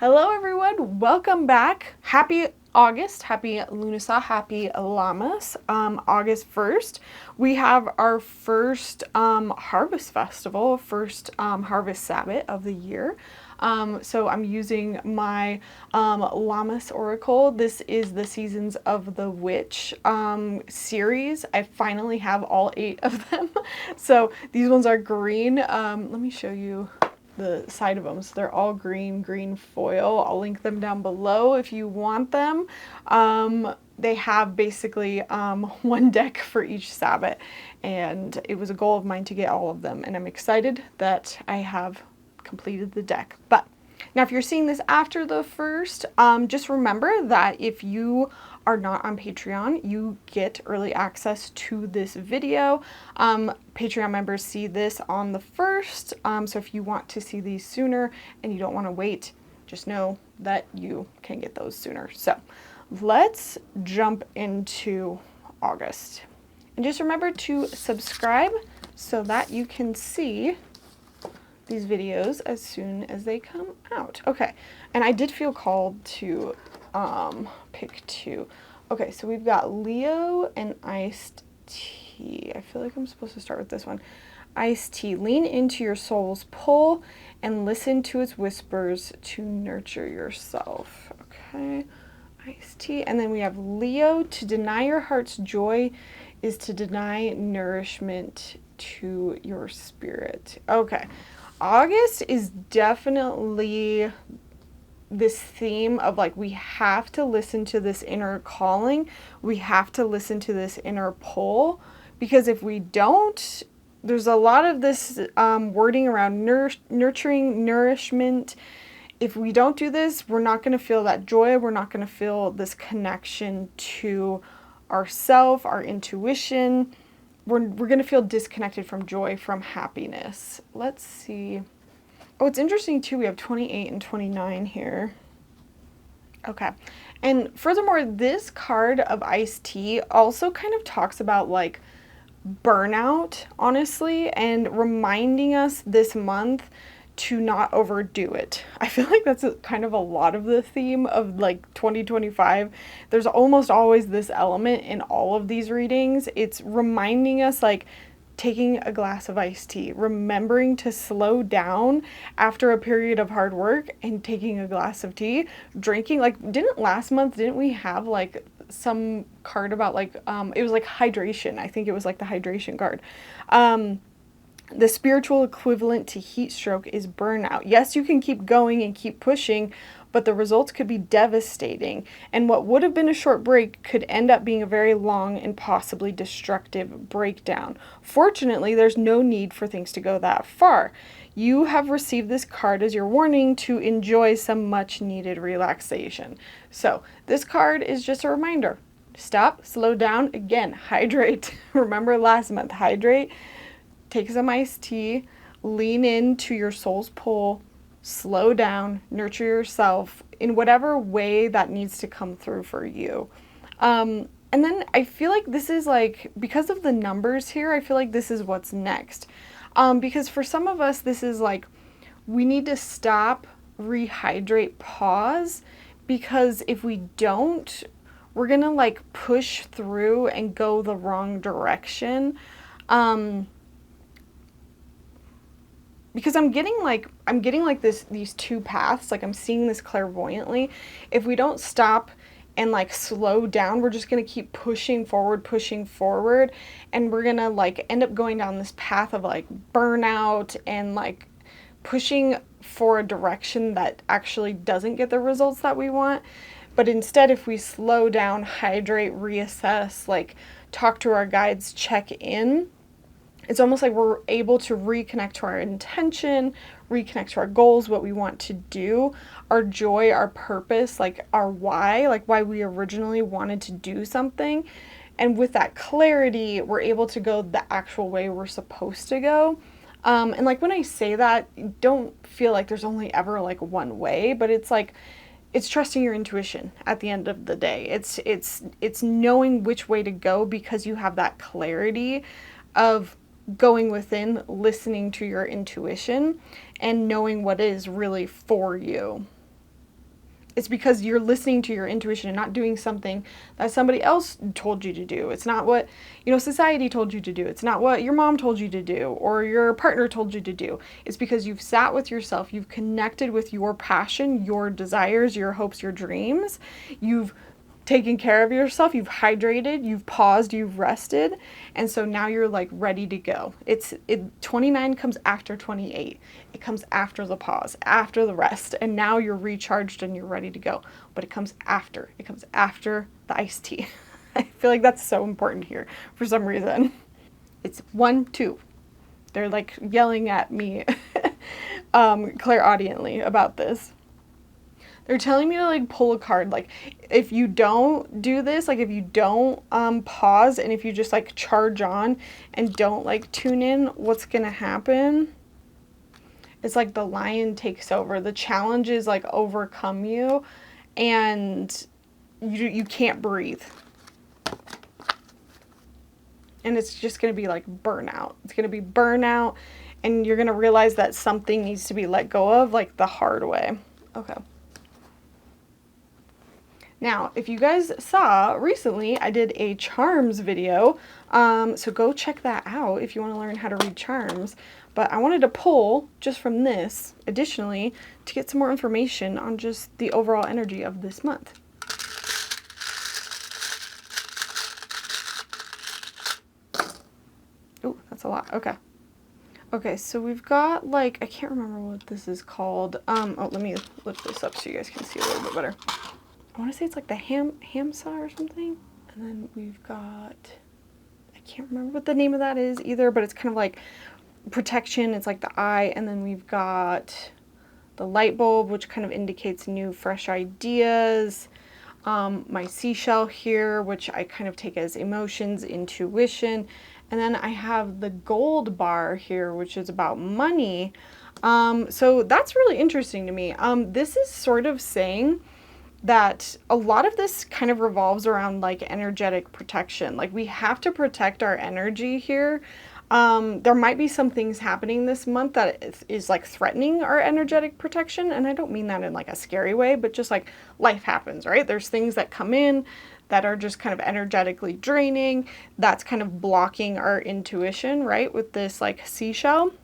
Hello everyone, welcome back. Happy August, happy Lunasa, happy Llamas. August 1st, we have our first harvest festival, first harvest Sabbath of the year. So I'm using my Llamas Oracle. This is the Seasons of the Witch series. I finally have all 8 of them. So these ones are green. Let me show you the side of them. So they're all green foil. I'll link them down below if you want them. They have basically one deck for each Sabbath, and it was a goal of mine to get all of them, and I'm excited that I have completed the deck. But now if you're seeing this after the first, just remember that if you are not on Patreon, you get early access to this video. Patreon members see this on the first, so if you want to see these sooner and you don't want to wait, just know that you can get those sooner. So let's jump into August. And just remember to subscribe so that you can see these videos as soon as they come out. Okay, and I did feel called to pick 2. Okay, so we've got Leo and Iced Tea. I feel like I'm supposed to start with this one. Iced Tea. Lean into your soul's pull and listen to its whispers to nurture yourself. Okay, Iced Tea. And then we have Leo. To deny your heart's joy is to deny nourishment to your spirit. Okay, August is definitely this theme of like, we have to listen to this inner calling. We have to listen to this inner pull, because if we don't, there's a lot of this wording around nurturing, nourishment. If we don't do this, we're not going to feel that joy. We're not going to feel this connection to ourself, our intuition. We're going to feel disconnected from joy, from happiness. Let's see. Oh, it's interesting too, we have 28 and 29 here. Okay. And furthermore, this card of Iced Tea also kind of talks about like burnout, honestly, and reminding us this month to not overdo it. I feel like that's kind of a lot of the theme of like 2025. There's almost always this element in all of these readings. It's reminding us, like, taking a glass of iced tea, remembering to slow down after a period of hard work and taking a glass of tea, drinking. Like, didn't we have like some card about like, it was like hydration. I think it was like the hydration card. The spiritual equivalent to heat stroke is burnout. Yes, you can keep going and keep pushing, but the results could be devastating. And what would have been a short break could end up being a very long and possibly destructive breakdown. Fortunately, there's no need for things to go that far. You have received this card as your warning to enjoy some much needed relaxation. So this card is just a reminder. Stop, slow down, again, hydrate. Remember last month, hydrate. Take some iced tea, lean into your soul's pull, slow down, nurture yourself in whatever way that needs to come through for you. And then I feel like this is like, because of the numbers here, I feel like this is what's next. Because for some of us, this is like, we need to stop, rehydrate, pause, because if we don't, we're gonna like push through and go the wrong direction. Because I'm getting like these 2 paths, like I'm seeing this clairvoyantly. If we don't stop and like slow down, we're just going to keep pushing forward, and we're going to like end up going down this path of like burnout and like pushing for a direction that actually doesn't get the results that we want. But instead, if we slow down, hydrate, reassess, like talk to our guides, check in, it's almost like we're able to reconnect to our intention, reconnect to our goals, what we want to do, our joy, our purpose, like our why, like why we originally wanted to do something. And with that clarity, we're able to go the actual way we're supposed to go. And like when I say that, don't feel like there's only ever like one way, but it's like, it's trusting your intuition at the end of the day. It's knowing which way to go, because you have that clarity of going within, listening to your intuition, and knowing what is really for you. It's because you're listening to your intuition and not doing something that somebody else told you to do. It's not what, society told you to do. It's not what your mom told you to do or your partner told you to do. It's because you've sat with yourself, you've connected with your passion, your desires, your hopes, your dreams. You've taken care of yourself, you've hydrated, you've paused, you've rested, and so now you're like ready to go. 29 comes after 28. It comes after the pause, after the rest, and now you're recharged and you're ready to go. But it comes after. It comes after the iced tea. I feel like that's so important here for some reason. It's 1, 2. They're like yelling at me clairaudiently about this. They're telling me to like pull a card. Like if you don't do this, like if you don't pause and if you just like charge on and don't like tune in, what's gonna happen? It's like the lion takes over. The challenges like overcome you and you can't breathe. And it's just gonna be like burnout. It's gonna be burnout and you're gonna realize that something needs to be let go of like the hard way. Okay. Now, if you guys saw recently, I did a charms video, so go check that out if you want to learn how to read charms. But I wanted to pull just from this, additionally, to get some more information on just the overall energy of this month. Oh, that's a lot. Okay. Okay, so we've got like, I can't remember what this is called. Oh, let me lift this up so you guys can see a little bit better. I want to say it's like the Hamsa or something. And then we've got, I can't remember what the name of that is either, but it's kind of like protection. It's like the eye. And then we've got the light bulb, which kind of indicates new, fresh ideas. My seashell here, which I kind of take as emotions, intuition. And then I have the gold bar here, which is about money. So that's really interesting to me. This is sort of saying that a lot of this kind of revolves around like energetic protection. Like we have to protect our energy here. There might be some things happening this month that is like threatening our energetic protection. And I don't mean that in like a scary way, but just like life happens, right? There's things that come in that are just kind of energetically draining. That's kind of blocking our intuition, right? With this like seashell.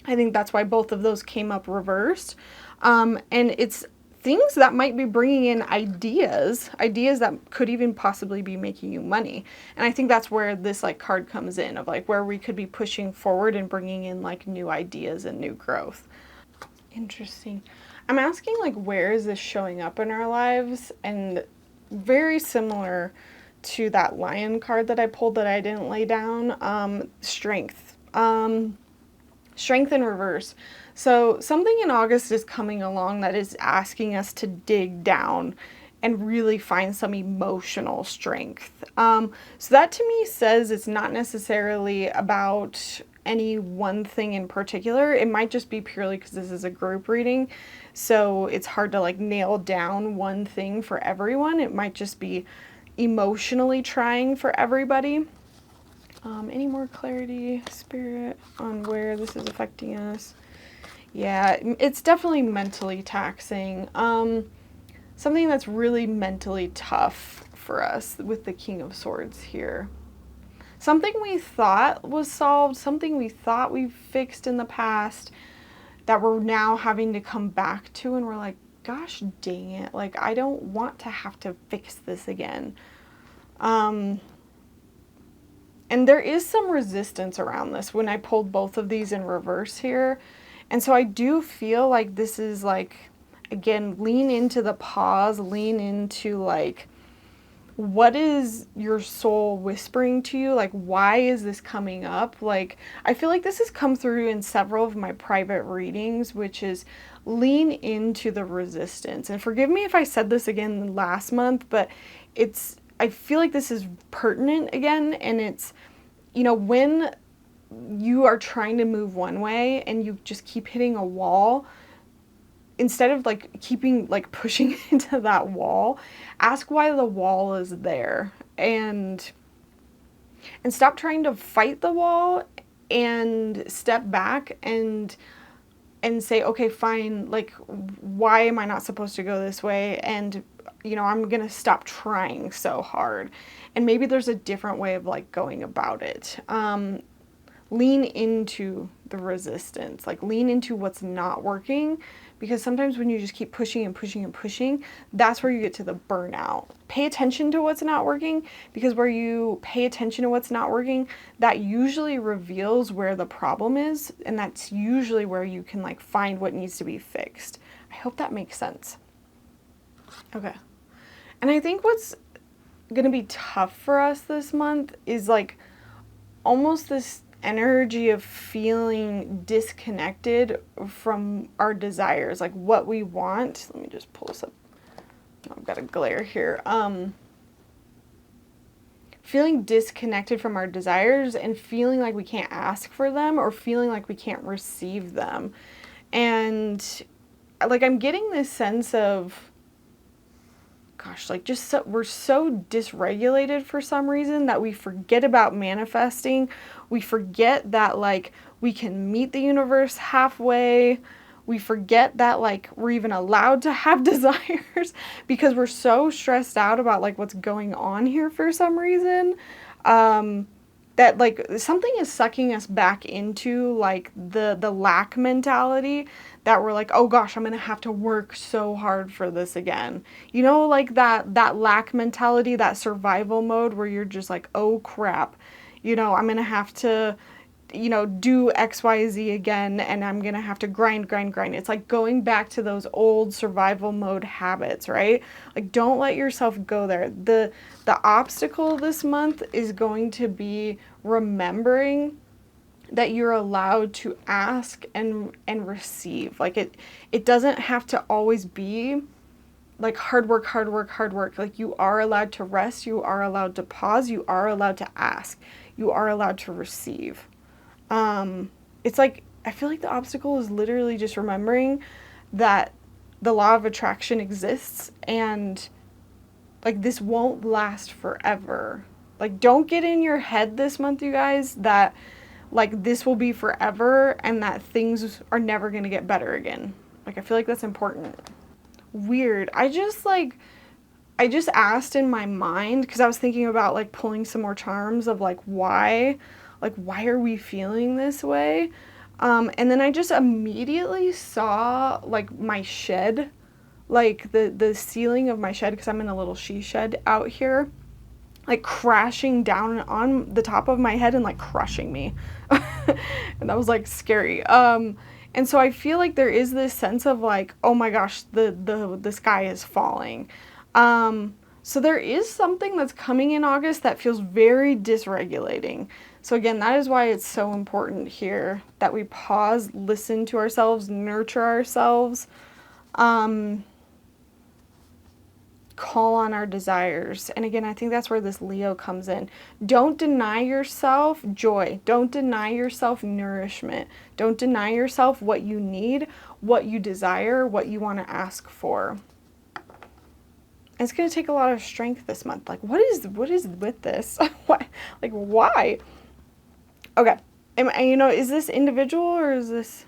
I think that's why both of those came up reversed. And it's things that might be bringing in ideas that could even possibly be making you money. And I think that's where this like card comes in, of like where we could be pushing forward and bringing in like new ideas and new growth. Interesting. I'm asking like, where is this showing up in our lives? And very similar to that lion card that I pulled that I didn't lay down, strength. Strength in reverse. So something in August is coming along that is asking us to dig down and really find some emotional strength. So that to me says it's not necessarily about any one thing in particular. It might just be purely because this is a group reading. So it's hard to like nail down one thing for everyone. It might just be emotionally trying for everybody. Any more clarity, Spirit, on where this is affecting us? Yeah, it's definitely mentally taxing. Something that's really mentally tough for us with the King of Swords here. Something we thought was solved, something we thought we fixed in the past that we're now having to come back to, and we're like, gosh dang it, like I don't want to have to fix this again. And there is some resistance around this when I pulled both of these in reverse here. And so I do feel like this is like, again, lean into the pause, lean into like, what is your soul whispering to you? Like, why is this coming up? Like, I feel like this has come through in several of my private readings, which is lean into the resistance. And forgive me if I said this again last month, but I feel like this is pertinent again, and it's, when you are trying to move one way and you just keep hitting a wall, instead of like pushing into that wall, ask why the wall is there and stop trying to fight the wall and step back and and say, okay, fine, like, why am I not supposed to go this way? And, I'm going to stop trying so hard. And maybe there's a different way of like going about it. Lean into the resistance, like lean into what's not working, because sometimes when you just keep pushing and pushing and pushing, that's where you get to the burnout. Pay attention to what's not working, because where you pay attention to what's not working, that usually reveals where the problem is, and that's usually where you can like find what needs to be fixed. I hope that makes sense. Okay. And I think what's going to be tough for us this month is like almost this energy of feeling disconnected from our desires, like what we want. Let me just pull this up. I've got a glare here. Feeling disconnected from our desires and feeling like we can't ask for them, or feeling like we can't receive them. And like I'm getting this sense of, gosh, like just we're so dysregulated for some reason that we forget about manifesting. We forget that like we can meet the universe halfway. We forget that like we're even allowed to have desires, because we're so stressed out about like what's going on here for some reason. That like something is sucking us back into like the lack mentality, that we're like, oh gosh, I'm gonna have to work so hard for this again. Like that lack mentality, that survival mode where you're just like, oh crap, I'm gonna have to do XYZ again, and I'm gonna have to grind. It's like going back to those old survival mode habits, right? Like, don't let yourself go there. The obstacle this month is going to be remembering that you're allowed to ask and receive. Like it doesn't have to always be like hard work. Like, you are allowed to rest, you are allowed to pause, you are allowed to ask, you are allowed to receive. It's like, I feel like the obstacle is literally just remembering that the law of attraction exists, and like this won't last forever. Like, don't get in your head this month, you guys, that like this will be forever and that things are never going to get better again. Like, I feel like that's important. Weird. I just asked in my mind, because I was thinking about like pulling some more charms of like why are we feeling this way? And then I just immediately saw like my shed, like the ceiling of my shed, because I'm in a little she shed out here, like crashing down on the top of my head and like crushing me. And that was like scary. And so I feel like there is this sense of like, oh my gosh, the sky is falling. So there is something that's coming in August that feels very dysregulating. So again, that is why it's so important here that we pause, listen to ourselves, nurture ourselves, call on our desires. And again, I think that's where this Leo comes in. Don't deny yourself joy. Don't deny yourself nourishment. Don't deny yourself what you need, what you desire, what you want to ask for. It's going to take a lot of strength this month. Like, what is with this? Why? Like, why? Okay. Is this individual, or is this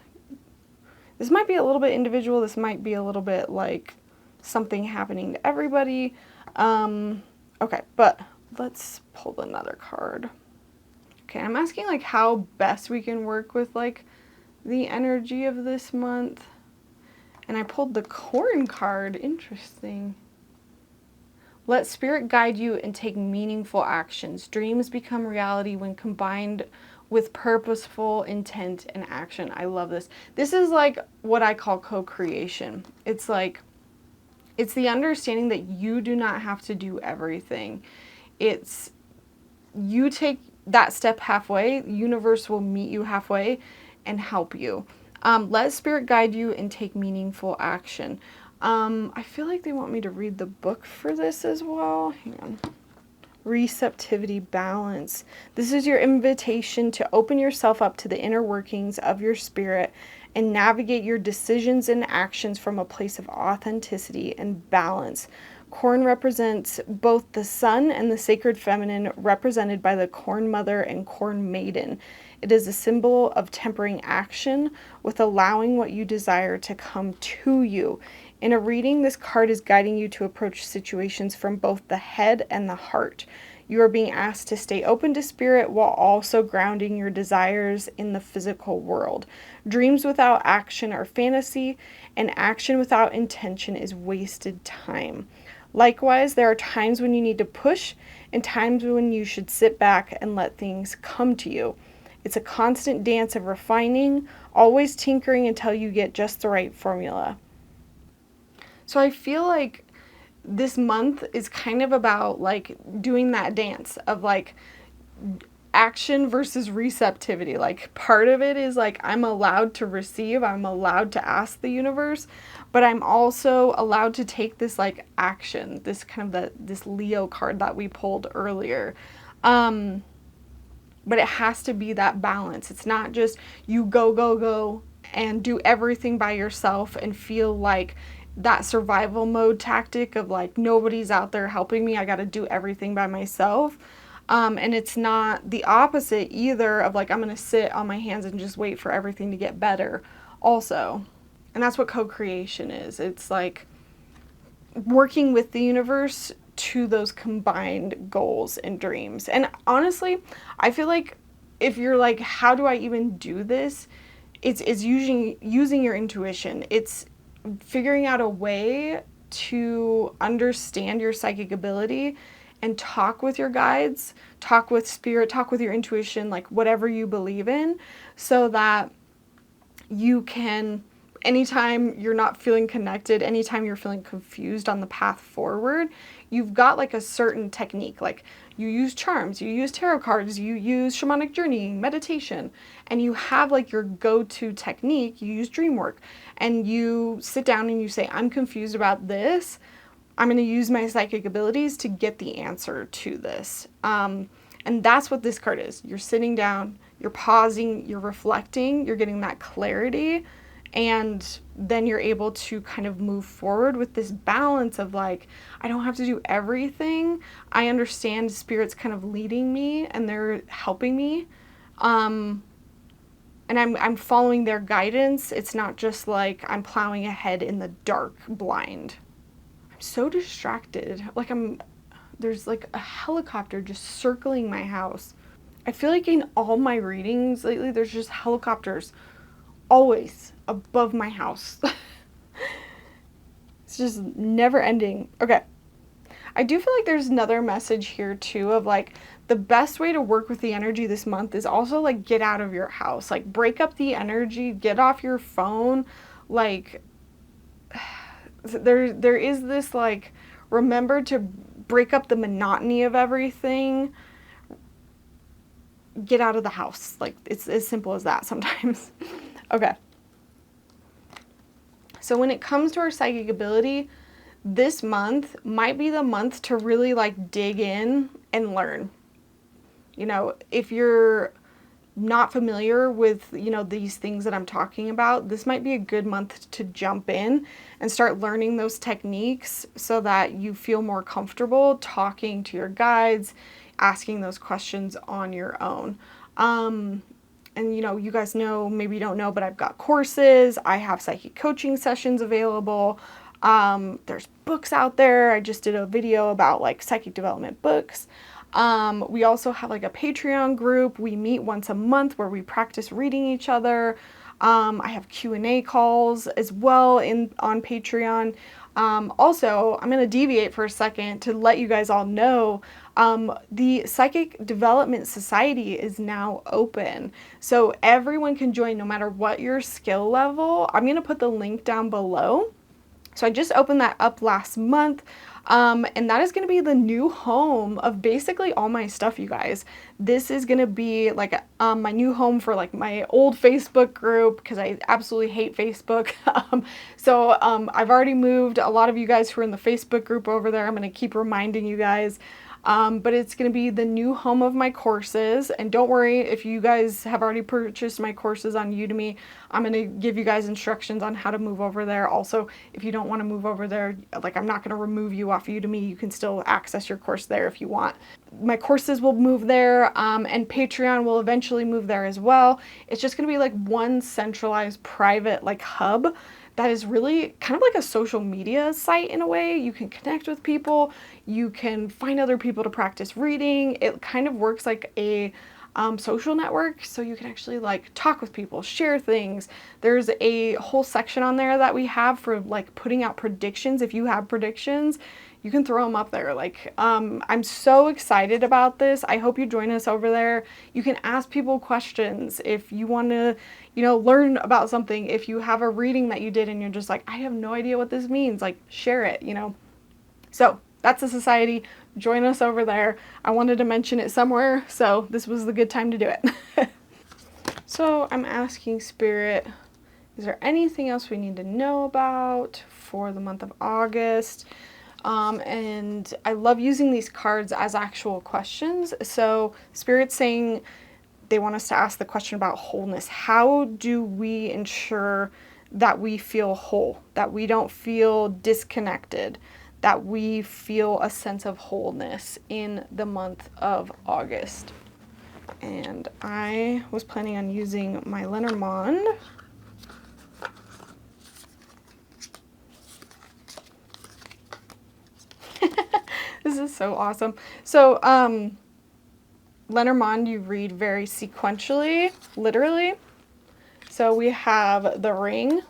might be a little bit individual. This might be a little bit like something happening to everybody. Okay, but let's pull another card. Okay, I'm asking like how best we can work with like the energy of this month. And I pulled the Corn card. Interesting. Let spirit guide you and take meaningful actions. Dreams become reality when combined with purposeful intent and action. I love this. This is like what I call co-creation. It's like, it's the understanding that you do not have to do everything. It's you take that step halfway, the universe will meet you halfway and help you. Let spirit guide you and take meaningful action. I feel like they want me to read the book for this as well. Hang on. Receptivity, balance. This is your invitation to open yourself up to the inner workings of your spirit and navigate your decisions and actions from a place of authenticity and balance. Corn represents both the sun and the sacred feminine, represented by the corn mother and corn maiden. It is a symbol of tempering action with allowing what you desire to come to you. In a reading, this card is guiding you to approach situations from both the head and the heart. You are being asked to stay open to spirit while also grounding your desires in the physical world. Dreams without action are fantasy, and action without intention is wasted time. Likewise, there are times when you need to push and times when you should sit back and let things come to you. It's a constant dance of refining, always tinkering until you get just the right formula. So I feel like this month is kind of about like doing that dance of like action versus receptivity. Like part of it is like I'm allowed to receive, I'm allowed to ask the universe, but I'm also allowed to take this like action, this kind of this Leo card that we pulled earlier. But it has to be that balance. It's not just you go and do everything by yourself and feel like that survival mode tactic of like nobody's out there helping me, I got to do everything by myself. And it's not the opposite either of like I'm going to sit on my hands and just wait for everything to get better also. And that's what co-creation is. It's like working with the universe to those combined goals and dreams. And honestly, I feel like if you're like, how do I even do this? It's using your intuition. It's figuring out a way to understand your psychic ability and talk with your guides, talk with spirit, talk with your intuition, like whatever you believe in, so that you can, anytime you're not feeling connected, anytime you're feeling confused on the path forward, you've got like a certain technique. Like you use charms, you use tarot cards, you use shamanic journeying, meditation, and you have like your go-to technique. You use dream work and you sit down and you say, I'm confused about this. I'm going to use my psychic abilities to get the answer to this. And that's what this card is. You're sitting down, you're pausing, you're reflecting, you're getting that clarity, and then you're able to kind of move forward with this balance of like, I don't have to do everything. I understand spirit's kind of leading me and they're helping me. And I'm following their guidance. It's not just like I'm plowing ahead in the dark blind. I'm so distracted. Like there's like a helicopter just circling my house. I feel like in all my readings lately, there's just helicopters always above my house. It's just never ending. Okay. I do feel like there's another message here too of like the best way to work with the energy this month is also like get out of your house, like break up the energy, get off your phone. Like there is this like, remember to break up the monotony of everything. Get out of the house. Like it's as simple as that sometimes. Okay. So when it comes to our psychic ability, this month might be the month to really like dig in and learn. You know, if you're not familiar with, you know, these things that I'm talking about, this might be a good month to jump in and start learning those techniques so that you feel more comfortable talking to your guides, asking those questions on your own. And, you know, you guys know, maybe you don't know, but I've got courses. I have psychic coaching sessions available. There's books out there. I just did a video about like psychic development books. We also have like a Patreon group. We meet once a month where we practice reading each other. I have Q&A calls as well on Patreon. Also, I'm going to deviate for a second to let you guys all know the Psychic Development Society is now open. So everyone can join no matter what your skill level. I'm going to put the link down below. So I just opened that up last month. And that is going to be the new home of basically all my stuff, you guys. This is going to be like my new home for like my old Facebook group because I absolutely hate Facebook. So I've already moved a lot of you guys who are in the Facebook group over there. I'm going to keep reminding you guys. but it's going to be the new home of my courses. And don't worry, if you guys have already purchased my courses on Udemy, I'm going to give you guys instructions on how to move over there. Also, if you don't want to move over there, like, I'm not going to remove you off Udemy. You can still access your course there if you want. My courses will move there, and Patreon will eventually move there as well. It's just going to be like one centralized private like hub that is really kind of like a social media site in a way. You can connect with people, you can find other people to practice reading. It kind of works like a social network, so you can actually like talk with people, share things. There's a whole section on there that we have for like putting out predictions. If you have predictions, you can throw them up there. Like, I'm so excited about this. I hope you join us over there. You can ask people questions if you want to, you know, learn about something. If you have a reading that you did and you're just like, I have no idea what this means, like, share it, you know. So that's the society. Join us over there. I wanted to mention it somewhere, so this was the good time to do it. So I'm asking Spirit, is there anything else we need to know about for the month of August? And I love using these cards as actual questions. So Spirit's saying they want us to ask the question about wholeness. How do we ensure that we feel whole, that we don't feel disconnected, that we feel a sense of wholeness in the month of August? And I was planning on using my Lenormand. This is so awesome. So, Lenormand, you read very sequentially, literally. So we have the ring.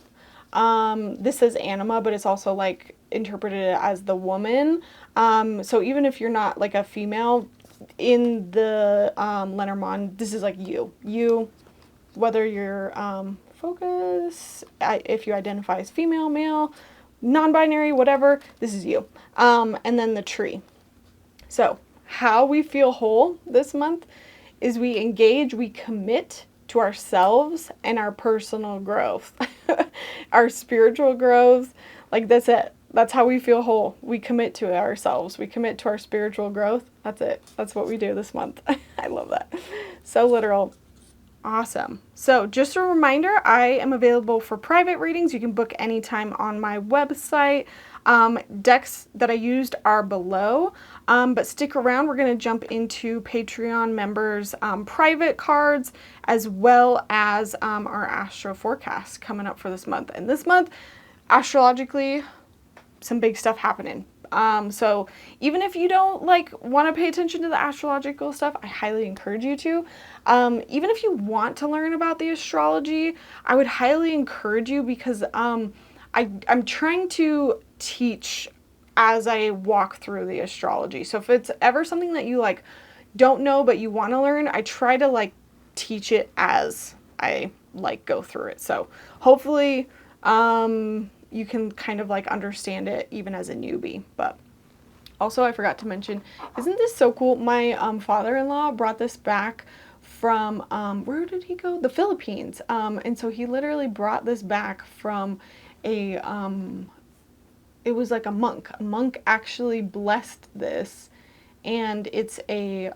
This is anima, but it's also like interpreted as the woman. So even if you're not like a female in the Lenormand, this is like you, whether you're focus, if you identify as female, male, non-binary, whatever, this is you. And then the tree. So how we feel whole this month is we engage, we commit to ourselves and our personal growth, our spiritual growth. Like, that's it. That's how we feel whole. We commit to ourselves. We commit to our spiritual growth. That's it. That's what we do this month. I love that. So literal. Awesome. So just a reminder, I am available for private readings. You can book anytime on my website. Decks that I used are below, but stick around. We're going to jump into Patreon members' private cards, as well as our Astro Forecast coming up for this month. And this month, astrologically, some big stuff happening. So even if you don't like want to pay attention to the astrological stuff, I highly encourage you to. Even if you want to learn about the astrology, I would highly encourage you, because I'm trying to teach as I walk through the astrology. So if it's ever something that you like don't know but you want to learn, I try to like teach it as I like go through it. So hopefully you can kind of like understand it even as a newbie. But also, I forgot to mention, isn't this so cool? My father-in-law brought this back from where did he go? The Philippines. And so he literally brought this back from a it was like a monk. A monk actually blessed this, and it's a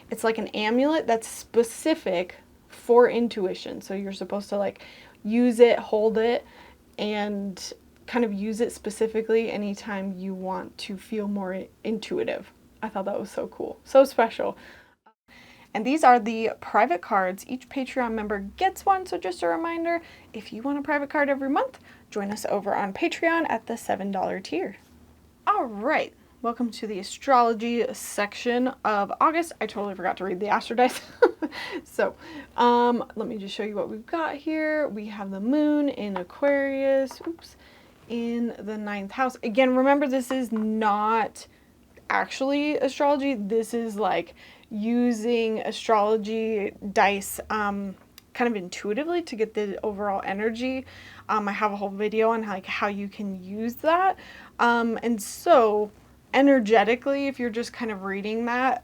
it's like an amulet that's specific for intuition. So you're supposed to like use it, hold it, and kind of use it specifically anytime you want to feel more intuitive. I thought that was so cool, so special. And these are the private cards. Each Patreon member gets one, so just a reminder, if you want a private card every month, join us over on Patreon at the $7 tier. All right, welcome to the astrology section of August. I totally forgot to read the Astro Dice. So let me just show you what we've got here. We have the moon in Aquarius, in the 9th house. Again, remember, this is not actually astrology. This is like using astrology dice kind of intuitively to get the overall energy. I have a whole video on like how you can use that. And so energetically, if you're just kind of reading that,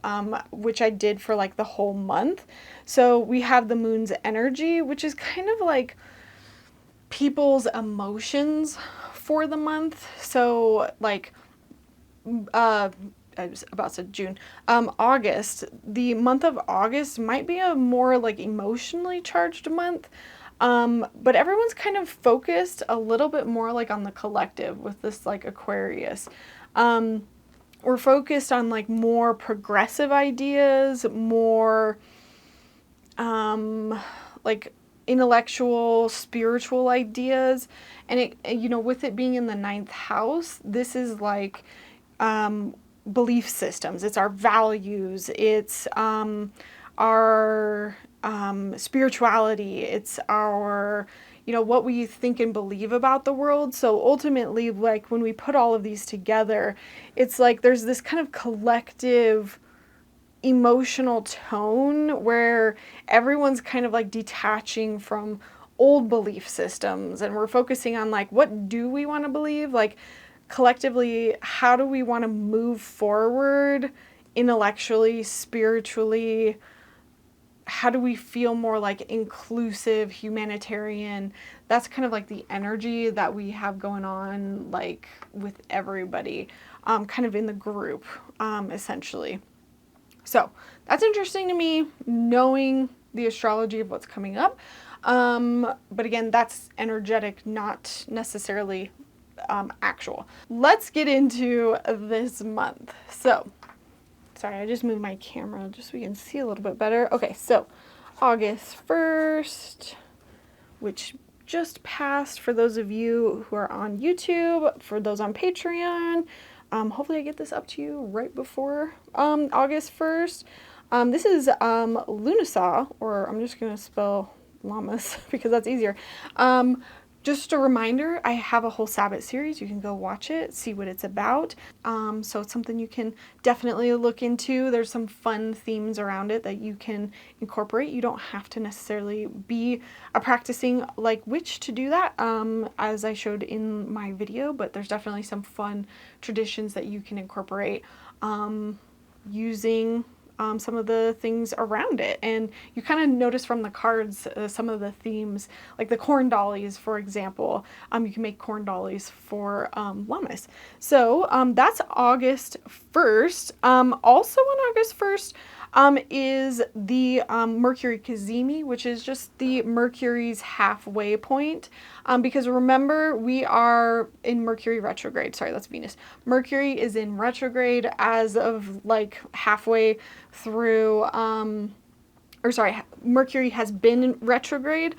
which I did for like the whole month. So we have the moon's energy, which is kind of like people's emotions for the month. So like I was about to say June, August, the month of August might be a more like emotionally charged month. But everyone's kind of focused a little bit more like on the collective with this like Aquarius. We're focused on like more progressive ideas, more like intellectual, spiritual ideas. And it, you know, with it being in the 9th house, this is like belief systems. It's our values. It's our spirituality. It's our, you know, what we think and believe about the world. So ultimately, like when we put all of these together, it's like there's this kind of collective emotional tone where everyone's kind of like detaching from old belief systems, and we're focusing on like, what do we want to believe? Like collectively, how do we want to move forward intellectually, spiritually? How do we feel more like inclusive, humanitarian? That's kind of like the energy that we have going on, like with everybody, kind of in the group, essentially. So that's interesting to me, knowing the astrology of what's coming up. But again, that's energetic, not necessarily actual. Let's get into this month. So, sorry, I just moved my camera just so we can see a little bit better. Okay, so August 1st, which just passed for those of you who are on YouTube, for those on Patreon. Hopefully I get this up to you right before August 1st. This is Lunasaw, or I'm just going to spell llamas because that's easier. Just a reminder, I have a whole Sabbath series. You can go watch it, see what it's about. So it's something you can definitely look into. There's some fun themes around it that you can incorporate. You don't have to necessarily be a practicing like witch to do that, as I showed in my video, but there's definitely some fun traditions that you can incorporate using some of the things around it. And you kind of notice from the cards some of the themes, like the corn dollies, for example. You can make corn dollies for llamas. So that's August 1st. Also on August 1st is the Mercury Cazimi, which is just the Mercury's halfway point. Because remember, we are in Mercury retrograde. Sorry, that's Venus. Mercury is in retrograde as of like halfway through, Mercury has been in retrograde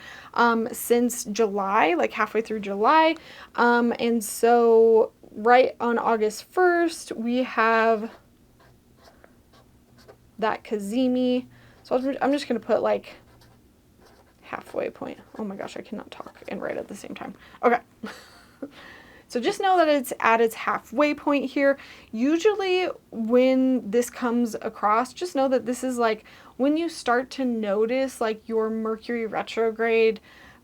since July, like halfway through July. And so right on August 1st, we have that Cazimi. So I'm just going to put like halfway point. Oh my gosh, I cannot talk and write at the same time. Okay. So just know that it's at its halfway point here. Usually when this comes across, just know that this is like when you start to notice like your Mercury retrograde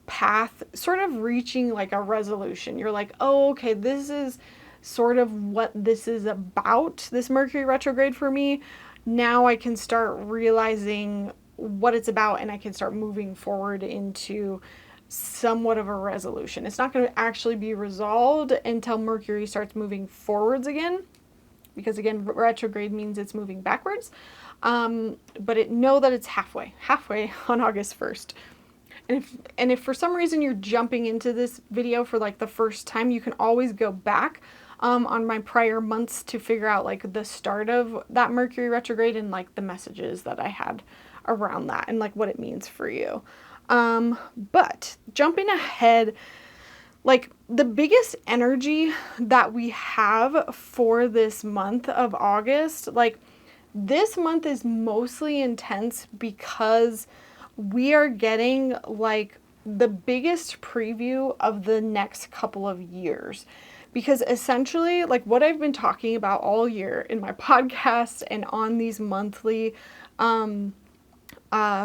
path sort of reaching like a resolution. You're like, oh, okay, this is sort of what this is about, this Mercury retrograde for me. Now I can start realizing what it's about, and I can start moving forward into somewhat of a resolution. It's not going to actually be resolved until Mercury starts moving forwards again, because again, retrograde means it's moving backwards. But know that it's halfway on August 1st. And if for some reason you're jumping into this video for like the first time, you can always go back on my prior months to figure out like the start of that Mercury retrograde and like the messages that I had around that and like what it means for you. But jumping ahead, like the biggest energy that we have for this month of August, like this month is mostly intense because we are getting like the biggest preview of the next couple of years. Because essentially, like what I've been talking about all year in my podcast and on these monthly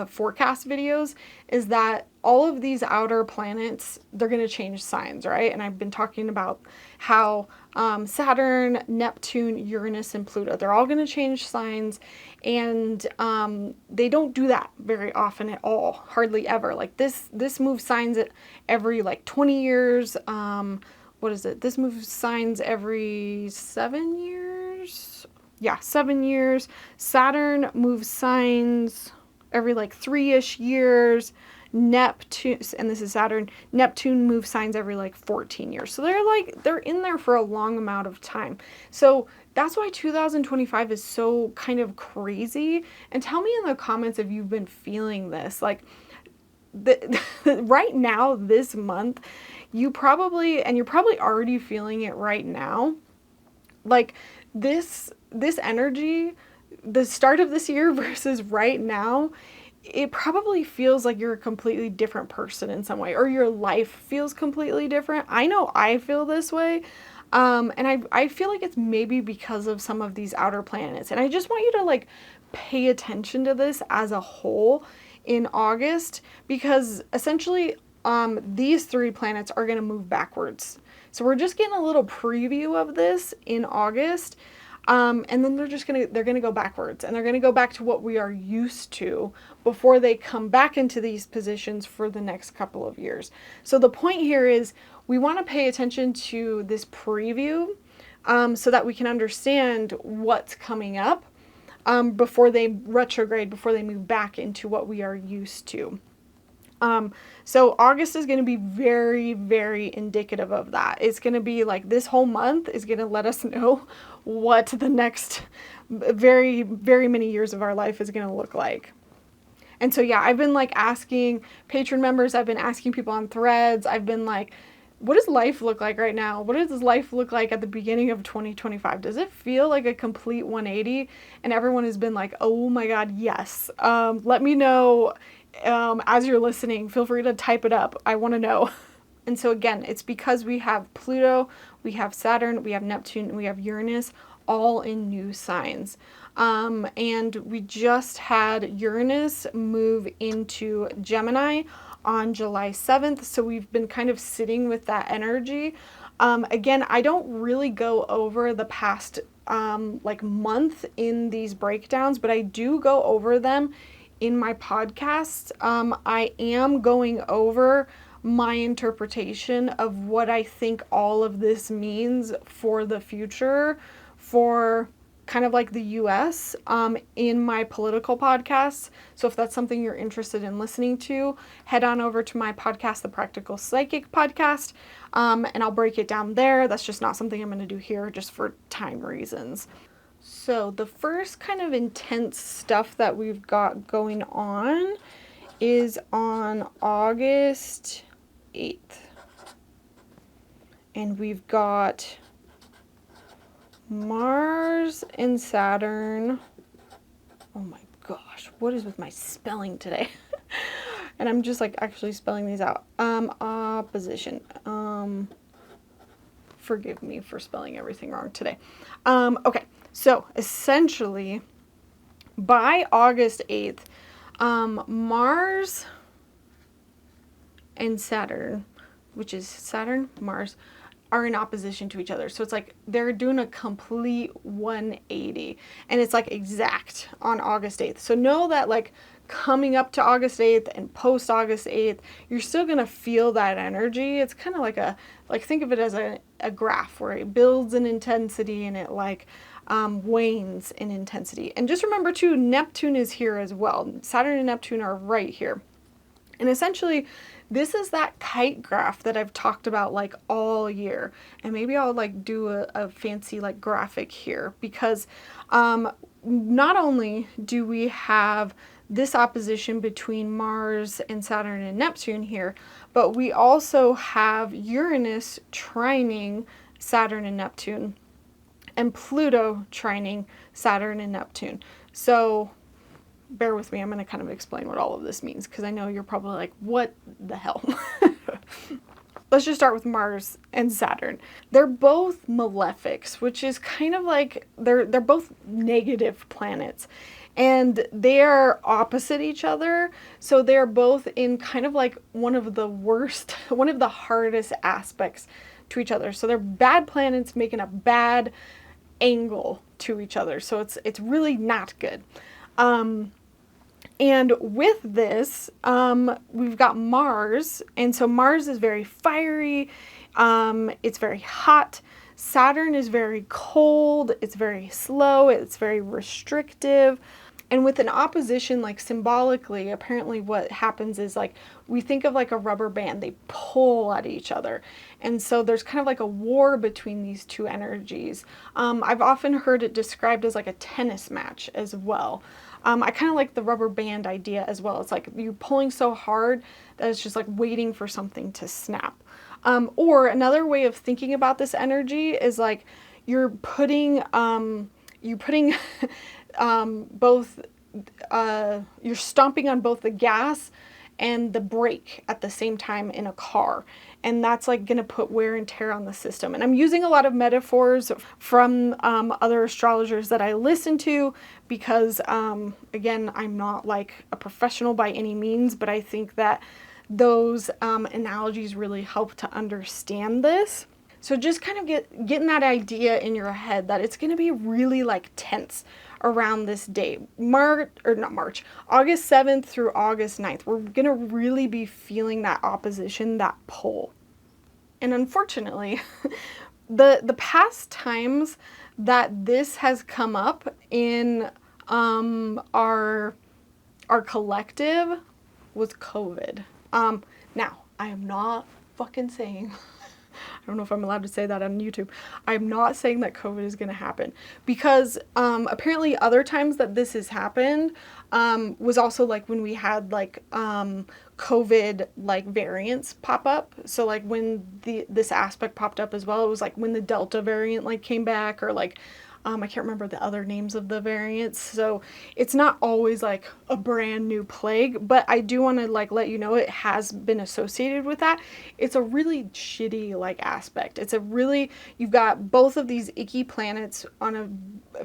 forecast videos is that all of these outer planets, they're going to change signs, right? And I've been talking about how Saturn, Neptune, Uranus, and Pluto, they're all going to change signs, and they don't do that very often at all, hardly ever. Like this moves signs at every like 20 years. What is it? This moves signs every 7 years. 7 years. Saturn moves signs every like 3-ish years. Neptune, and this is Saturn, Neptune moves signs every like 14 years. So they're in there for a long amount of time. So that's why 2025 is so kind of crazy. And tell me in the comments if you've been feeling this. Like right now, this month, you're probably already feeling it right now. Like this energy, the start of this year versus right now, it probably feels like you're a completely different person in some way, or your life feels completely different. I know I feel this way. And I feel like it's maybe because of some of these outer planets. And I just want you to like pay attention to this as a whole in August, because essentially these 3 planets are going to move backwards. So we're just getting a little preview of this in August. And then they're gonna go backwards, and they're gonna go back to what we are used to before they come back into these positions for the next couple of years. So the point here is we want to pay attention to this preview, so that we can understand what's coming up, before they retrograde, before they move back into what we are used to. So August is going to be very, very indicative of that. It's going to be like this whole month is going to let us know what the next very, very many years of our life is going to look like. And so, yeah, I've been like asking patron members, I've been asking people on threads, I've been like, what does life look like right now? What does life look like at the beginning of 2025? Does it feel like a complete 180? And everyone has been like, oh my God, yes. Let me know. As you're listening, feel free to type it up. I want to know. And so again, it's because we have Pluto, we have Saturn, we have Neptune, and we have Uranus all in new signs. And we just had Uranus move into Gemini on July 7th. So we've been kind of sitting with that energy. Again, I don't really go over the past like month in these breakdowns, but I do go over them in my podcast. I am going over my interpretation of what I think all of this means for the future, for kind of like the US, in my political podcasts. So if that's something you're interested in listening to, head on over to my podcast, the Practical Psychic Podcast, and I'll break it down there. That's just not something I'm going to do here just for time reasons. So the first kind of intense stuff that we've got going on is on August 8th. And we've got Mars and Saturn. Oh my gosh, what is with my spelling today? And I'm just like actually spelling these out. Opposition. Forgive me for spelling everything wrong today. Okay. So essentially, by August 8th, Mars and Saturn, which is Saturn, Mars, are in opposition to each other. So it's like they're doing a complete 180, and it's like exact on August 8th. So know that like coming up to August 8th and post August 8th, you're still going to feel that energy. It's kind of like think of it as a graph where it builds in intensity and it like wanes in intensity. And just remember too, Neptune is here as well. Saturn and Neptune are right here. And essentially, this is that kite graph that I've talked about like all year. And maybe I'll like do a fancy like graphic here, because not only do we have this opposition between Mars and Saturn and Neptune here, but we also have Uranus trining Saturn and Neptune, and Pluto trining Saturn and Neptune. So bear with me, I'm going to kind of explain what all of this means, because I know you're probably like, what the hell? Let's just start with Mars and Saturn. They're both malefics, which is kind of like, they're both negative planets. And they are opposite each other. So they're both in kind of like one of the worst, one of the hardest aspects to each other. So they're bad planets making a bad angle to each other. So it's really not good. And with this, we've got Mars. And so Mars is very fiery. It's very hot. Saturn is very cold, it's very slow, it's very restrictive. And with an opposition, like symbolically, apparently what happens is like we think of like a rubber band, they pull at each other. And so there's kind of like a war between these two energies. I've often heard it described as like a tennis match as well. I kind of like the rubber band idea as well. It's like you're pulling so hard that it's just like waiting for something to snap. Or another way of thinking about this energy is like you're putting both, you're stomping on both the gas and the brake at the same time in a car. And that's like going to put wear and tear on the system. And I'm using a lot of metaphors from other astrologers that I listen to because, again, I'm not like a professional by any means, but I think that those analogies really help to understand this. So just kind of getting that idea in your head that it's going to be really like tense around this day. August 7th through August 9th. We're going to really be feeling that opposition, that pull. And unfortunately, the past times that this has come up in our collective was COVID. Now, I am not fucking saying I don't know if I'm allowed to say that on YouTube. I'm not saying that COVID is going to happen because apparently other times that this has happened was also like when we had like COVID like variants pop up. So like when this aspect popped up as well, it was like when the Delta variant like came back or like I can't remember the other names of the variants. So it's not always like a brand new plague, but I do want to like let you know it has been associated with that. It's a really shitty like aspect. You've got both of these icky planets on a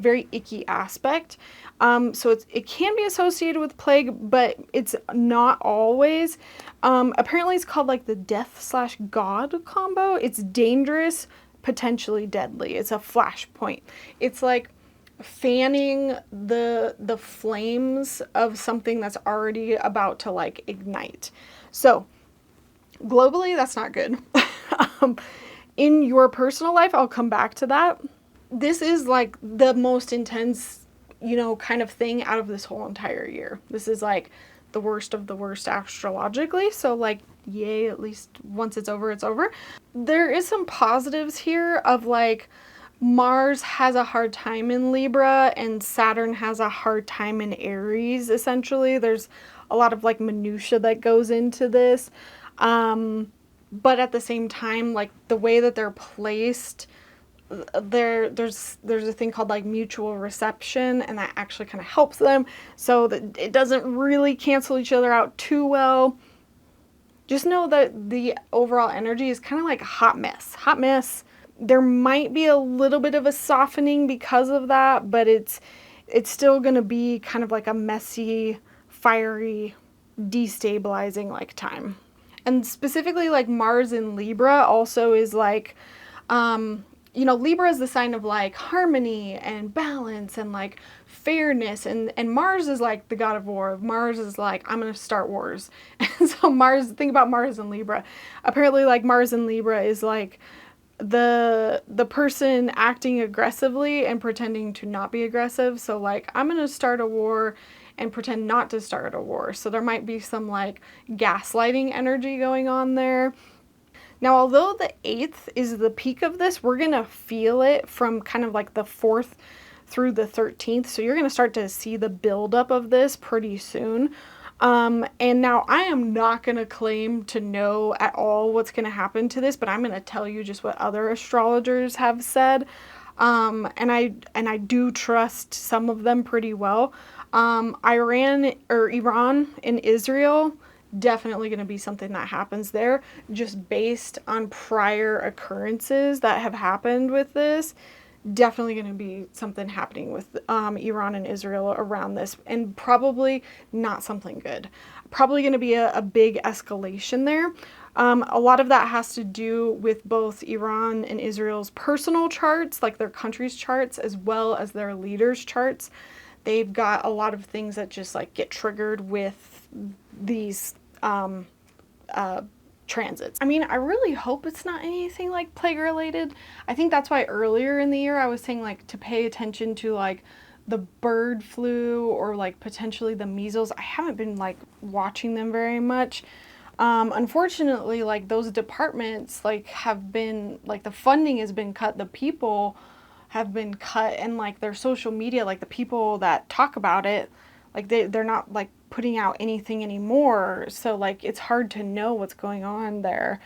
very icky aspect. So it can be associated with plague, but it's not always. Apparently it's called like the death/god combo. It's dangerous, potentially deadly. It's a flashpoint. It's like fanning the flames of something that's already about to like ignite. So globally, that's not good. In your personal life, I'll come back to that. This is like the most intense, kind of thing out of this whole entire year. This is like the worst of the worst astrologically. So like, yay, at least once it's over, it's over. There is some positives here of like Mars has a hard time in Libra and Saturn has a hard time in Aries, essentially. There's a lot of like minutia that goes into this. But at the same time, like the way that they're placed, there's a thing called like mutual reception, and that actually kind of helps them so that it doesn't really cancel each other out too well. Just know that the overall energy is kind of like a hot mess. There might be a little bit of a softening because of that, but it's still going to be kind of like a messy, fiery, destabilizing like time. And specifically like Mars in Libra also is like, Libra is the sign of like harmony and balance and like fairness, and Mars is like the god of war. Mars is like, I'm gonna start wars. And so think about Mars in Libra. Apparently like Mars in Libra is like the person acting aggressively and pretending to not be aggressive. So like, I'm gonna start a war and pretend not to start a war. So there might be some like gaslighting energy going on there. Now, although the 8th is the peak of this, we're going to feel it from kind of like the 4th through the 13th. So you're going to start to see the buildup of this pretty soon. And now I am not going to claim to know at all what's going to happen to this, but I'm going to tell you just what other astrologers have said. And I do trust some of them pretty well. Iran and Israel, definitely going to be something that happens there, just based on prior occurrences that have happened with this. Definitely going to be something happening with Iran and Israel around this, and probably not something good. Probably going to be a big escalation there. A lot of that has to do with both Iran and Israel's personal charts, like their country's charts, as well as their leaders' charts. They've got a lot of things that just like get triggered with these transits. I mean, I really hope it's not anything like plague related. I think that's why earlier in the year I was saying like to pay attention to like the bird flu or like potentially the measles. I haven't been like watching them very much. Unfortunately, like those departments like have been like the funding has been cut, the people have been cut, and like their social media, like the people that talk about it, like they're not like putting out anything anymore. So like it's hard to know what's going on there.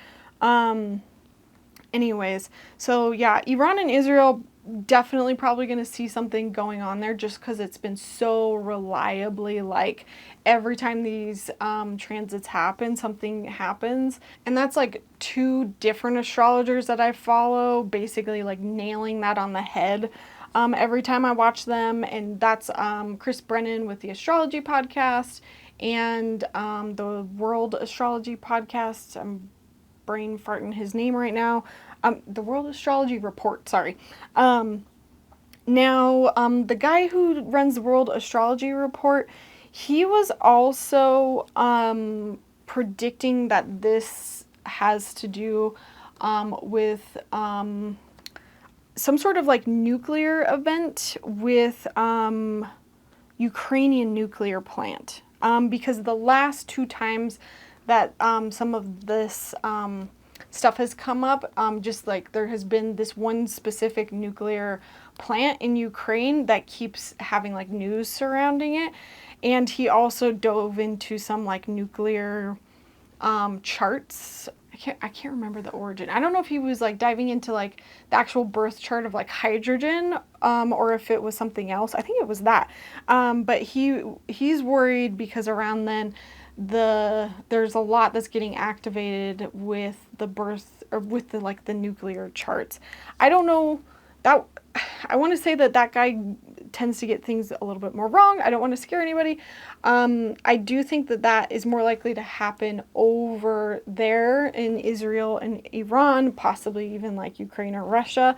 Anyways, so yeah, Iran and Israel definitely probably going to see something going on there just because it's been so reliably like every time these transits happen, something happens. And that's like two different astrologers that I follow, basically like nailing that on the head every time I watch them. And that's Chris Brennan with the Astrology Podcast and the World Astrology Podcast. I'm brain farting his name right now. The World Astrology Report, sorry. The guy who runs the World Astrology Report, he was also predicting that this has to do with some sort of like nuclear event with Ukrainian nuclear plant. Because the last two times that some of this stuff has come up, just like there has been this one specific nuclear plant in Ukraine that keeps having like news surrounding it. And he also dove into some like nuclear charts. I can't remember the origin. I don't know if he was like diving into like the actual birth chart of like hydrogen, or if it was something else. I think it was that. But he's worried because around then there's a lot that's getting activated with the birth or with the like the nuclear charts. I don't know that. I want to say that guy tends to get things a little bit more wrong. I don't want to scare anybody. I do think that is more likely to happen over there in Israel and Iran, possibly even like Ukraine or Russia.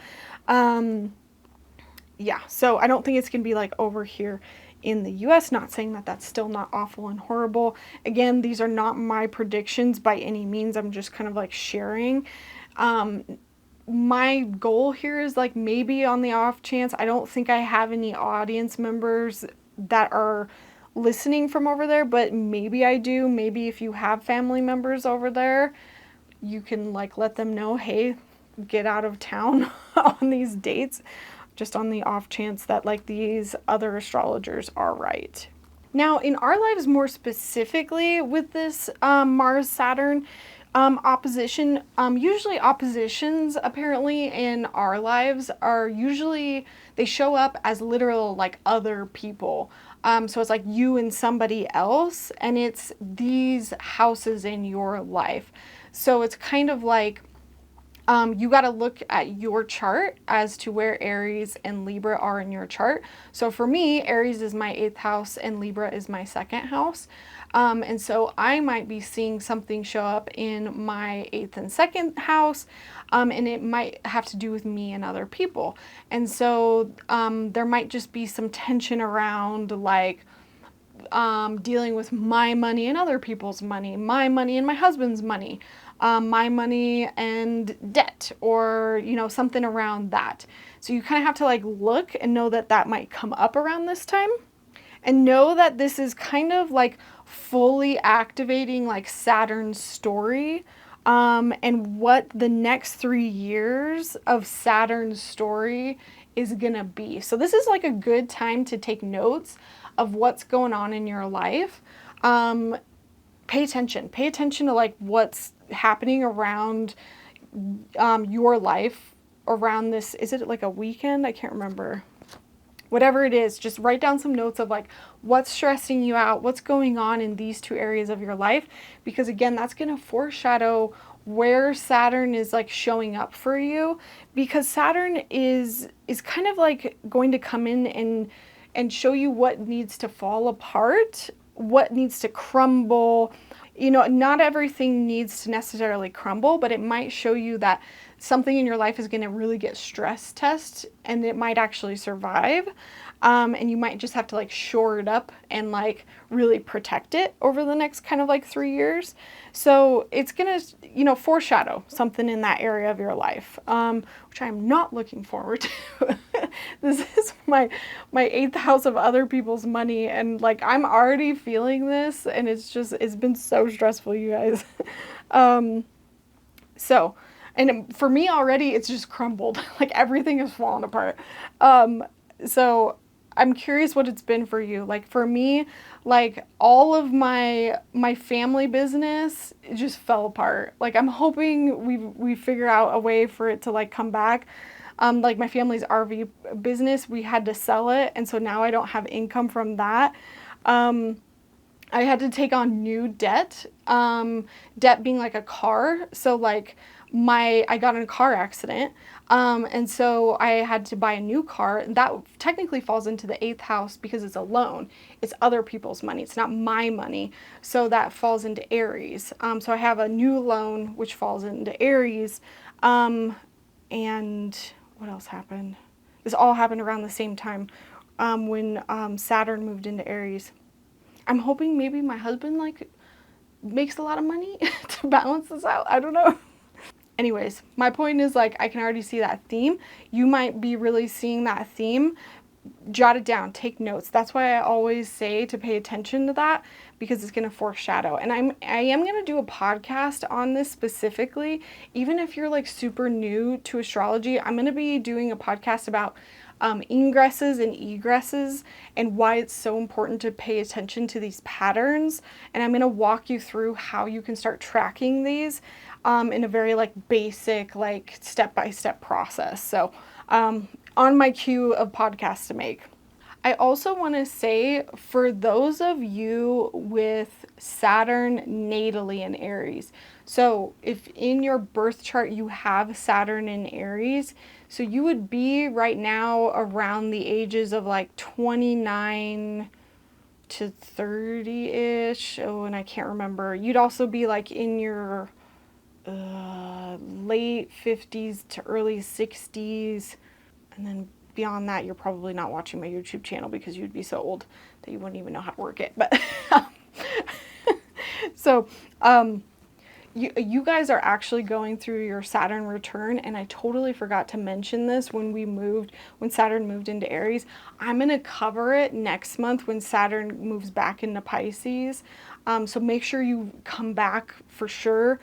Yeah, so I don't think it's going to be like over here in the US. Not saying that that's still not awful and horrible. Again, these are not my predictions by any means. I'm just kind of like sharing. My goal here is like maybe on the off chance, I don't think I have any audience members that are listening from over there, but maybe I do. Maybe if you have family members over there, you can like let them know, hey, get out of town on these dates, just on the off chance that like these other astrologers are right. Now in our lives more specifically with this Mars Saturn opposition, usually oppositions apparently in our lives are usually, they show up as literal like other people. So it's like you and somebody else, and it's these houses in your life. So it's kind of like you got to look at your chart as to where Aries and Libra are in your chart. So for me, Aries is my 8th house and Libra is my 2nd house. And so I might be seeing something show up in my 8th and 2nd house, and it might have to do with me and other people. And so there might just be some tension around like dealing with my money and other people's money, my money and my husband's money, my money and debt, or, you know, something around that. So you kind of have to like look and know that might come up around this time, and know that this is kind of like fully activating like Saturn's story, and what the next 3 years of Saturn's story is gonna be. So this is like a good time to take notes of what's going on in your life. Pay attention to like what's happening around your life around this. Is it like a weekend? I can't remember. Whatever it is, just write down some notes of like what's stressing you out, what's going on in these two areas of your life, because again, that's going to foreshadow where Saturn is like showing up for you, because Saturn is kind of like going to come in and show you what needs to fall apart, what needs to crumble. You know, not everything needs to necessarily crumble, but it might show you that something in your life is going to really get stress test and it might actually survive. And you might just have to like shore it up and like really protect it over the next kind of like 3 years. So it's going to, you know, foreshadow something in that area of your life, which I'm not looking forward to. This is my eighth house of other people's money. And like, I'm already feeling this and it's been so stressful, you guys. So, and for me already, it's just crumbled. Like everything is falling apart. So I'm curious what it's been for you. Like for me, like all of my family business, it just fell apart. Like I'm hoping we figure out a way for it to like come back. Like my family's RV business, we had to sell it. And so now I don't have income from that. I had to take on new debt, debt being like a car. So like I got in a car accident. And so I had to buy a new car. That technically falls into the eighth house because it's a loan. It's other people's money. It's not my money. So that falls into Aries. So I have a new loan, which falls into Aries. And what else happened? This all happened around the same time, when, Saturn moved into Aries. I'm hoping maybe my husband like makes a lot of money to balance this out. I don't know. Anyways, my point is like, I can already see that theme. You might be really seeing that theme. Jot it down, take notes. That's why I always say to pay attention to that, because it's going to foreshadow. And I am going to do a podcast on this specifically. Even if you're like super new to astrology, I'm going to be doing a podcast about ingresses and egresses and why it's so important to pay attention to these patterns. And I'm going to walk you through how you can start tracking these in a very like basic, like step-by-step process. So on my queue of podcasts to make. I also want to say, for those of you with Saturn natally in Aries, so if in your birth chart you have Saturn in Aries, so you would be right now around the ages of like 29 to 30-ish. Oh, and I can't remember. You'd also be like in your late 50s to early 60s. And then beyond that, you're probably not watching my YouTube channel because you'd be so old that you wouldn't even know how to work it. But so you guys are actually going through your Saturn return. And I totally forgot to mention this when Saturn moved into Aries. I'm going to cover it next month when Saturn moves back into Pisces. So make sure you come back for sure.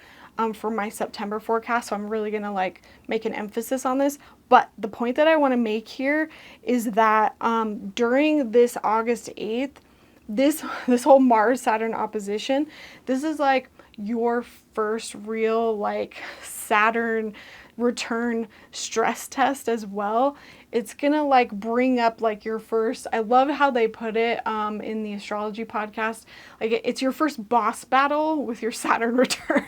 For my September forecast. So I'm really going to like make an emphasis on this. But the point that I want to make here is that during this August 8th, this whole Mars Saturn opposition, this is like your first real like Saturn return stress test as well. It's gonna like bring up like your first, I love how they put it in the astrology podcast, like it's your first boss battle with your Saturn return.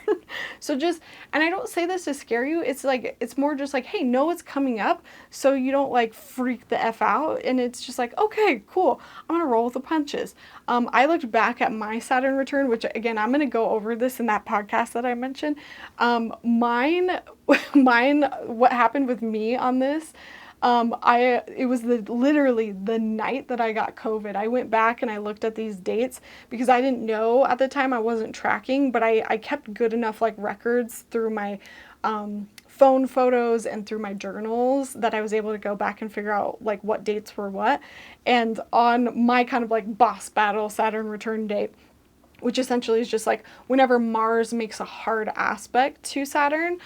So just, and I don't say this to scare you, it's like, it's more just like, hey, know what's coming up so you don't like freak the F out. And it's just like, okay, cool, I'm gonna roll with the punches. I looked back at my Saturn return, which again, I'm gonna go over this in that podcast that I mentioned. Mine, what happened with me on this, it was literally the night that I got COVID. I went back and I looked at these dates because I didn't know at the time, I wasn't tracking, but I kept good enough like records through my phone photos and through my journals that I was able to go back and figure out like what dates were what. And on my kind of like boss battle Saturn return date, which essentially is just like whenever Mars makes a hard aspect to Saturn,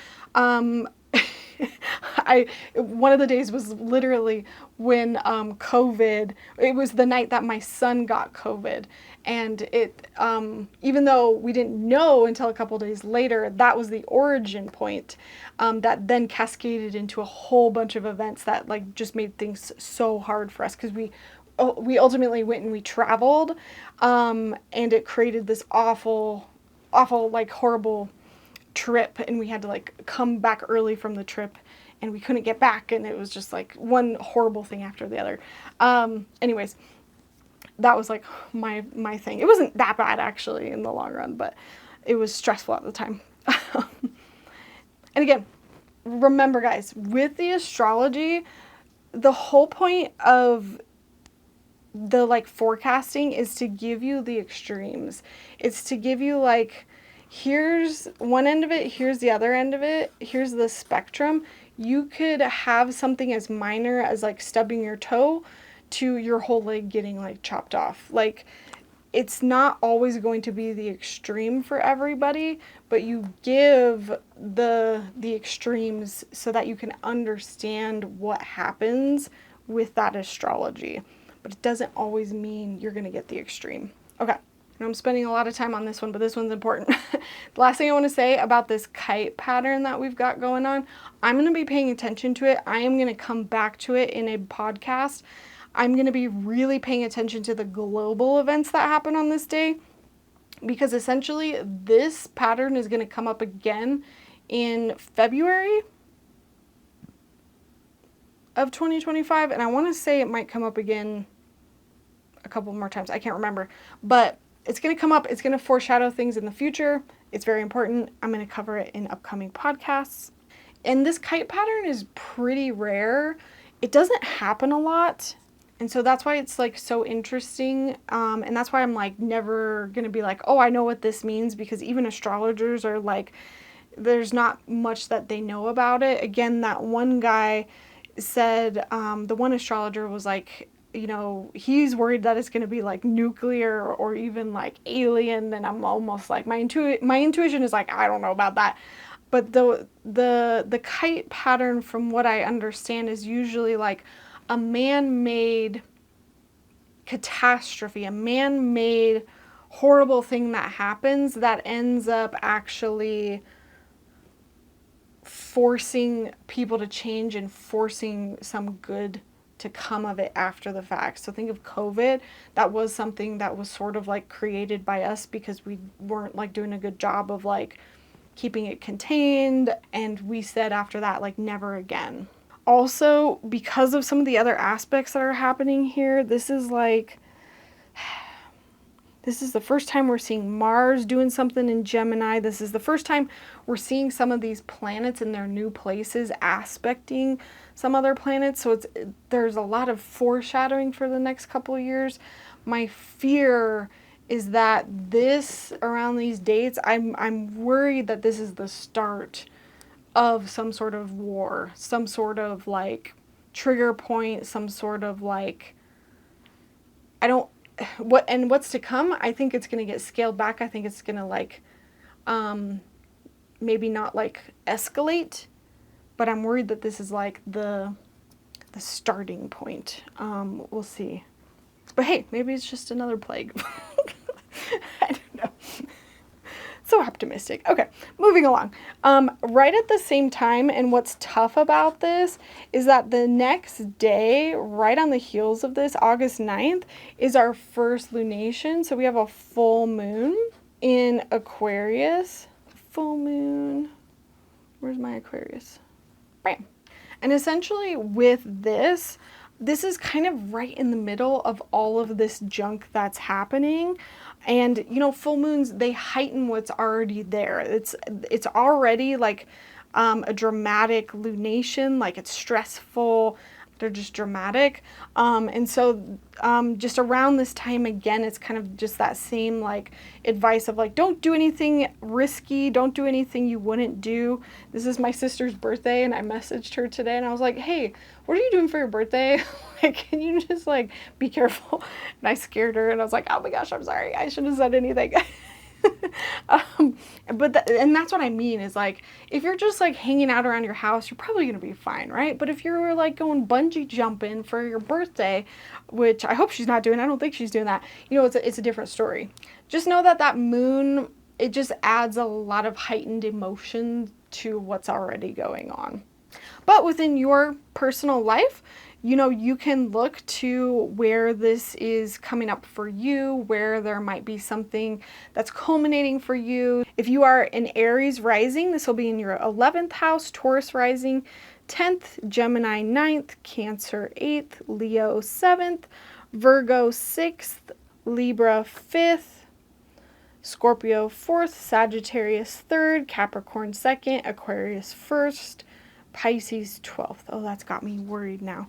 one of the days was literally when COVID, it was the night that my son got COVID. And it, even though we didn't know until a couple days later, that was the origin point, that then cascaded into a whole bunch of events that like just made things so hard for us because we ultimately went and we traveled, and it created this awful, like horrible trip, and we had to like come back early from the trip and we couldn't get back, and it was just like one horrible thing after the other. Anyways, that was like my thing. It wasn't that bad actually in the long run, but it was stressful at the time. And again, remember, guys, with the astrology, the whole point of the like forecasting is to give you the extremes. It's to give you like, here's one end of it, here's the other end of it, here's the spectrum. You could have something as minor as like stubbing your toe to your whole leg getting like chopped off. Like, it's not always going to be the extreme for everybody, but you give the extremes so that you can understand what happens with that astrology. But it doesn't always mean you're going to get the extreme. Okay. And I'm spending a lot of time on this one, but this one's important. The last thing I want to say about this kite pattern that we've got going on, I'm going to be paying attention to it. I am going to come back to it in a podcast. I'm going to be really paying attention to the global events that happen on this day, because essentially this pattern is going to come up again in February of 2025, and I want to say it might come up again a couple more times. I can't remember, but it's going to come up. It's going to foreshadow things in the future. It's very important. I'm going to cover it in upcoming podcasts. And this kite pattern is pretty rare. It doesn't happen a lot. And so that's why it's like so interesting. And that's why I'm like never going to be like, oh, I know what this means, because even astrologers are like, there's not much that they know about it. Again, that one guy said, the one astrologer was like, you know, he's worried that it's going to be like nuclear or even like alien. And I'm almost like, my intuition is like, I don't know about that. But the kite pattern, from what I understand, is usually like a man-made catastrophe, a man-made horrible thing that happens that ends up actually forcing people to change and forcing some good to come of it after the fact. So think of COVID. That was something that was sort of like created by us because we weren't like doing a good job of like keeping it contained. And we said after that, like, never again. Also, because of some of the other aspects that are happening here, this is the first time we're seeing Mars doing something in Gemini. This is the first time we're seeing some of these planets in their new places aspecting some other planets. So there's a lot of foreshadowing for the next couple of years. My fear is that around these dates, I'm worried that this is the start of some sort of war, some sort of like trigger point, some sort of like, what's to come. I think it's going to get scaled back. I think it's going to like, maybe not like escalate, but I'm worried that this is like the starting point. We'll see. But hey, maybe it's just another plague. I don't know. So optimistic. Okay, moving along. Right at the same time, and what's tough about this is that the next day, right on the heels of this, August 9th, is our first lunation. So we have a full moon in Aquarius. Full moon. Where's my Aquarius? Right. And essentially with this is kind of right in the middle of all of this junk that's happening. And, you know, full moons, they heighten what's already there. It's already like a dramatic lunation, like it's stressful. They're just dramatic. And so just around this time, again, it's kind of just that same like advice of like, don't do anything risky. Don't do anything you wouldn't do. This is my sister's birthday, and I messaged her today and I was like, hey, what are you doing for your birthday? Like, can you just like be careful? And I scared her and I was like, oh my gosh, I'm sorry. I shouldn't have said anything. And that's what I mean is like, if you're just like hanging out around your house, you're probably going to be fine, right? But if you're like going bungee jumping for your birthday, which I hope she's not doing, I don't think she's doing that, you know, it's a different story. Just know that moon, it just adds a lot of heightened emotion to what's already going on. But within your personal life, you know, you can look to where this is coming up for you, where there might be something that's culminating for you. If you are an Aries rising, this will be in your 11th house, Taurus rising, 10th, Gemini 9th, Cancer 8th, Leo 7th, Virgo 6th, Libra 5th, Scorpio 4th, Sagittarius 3rd, Capricorn 2nd, Aquarius 1st, Pisces 12th. Oh, that's got me worried now.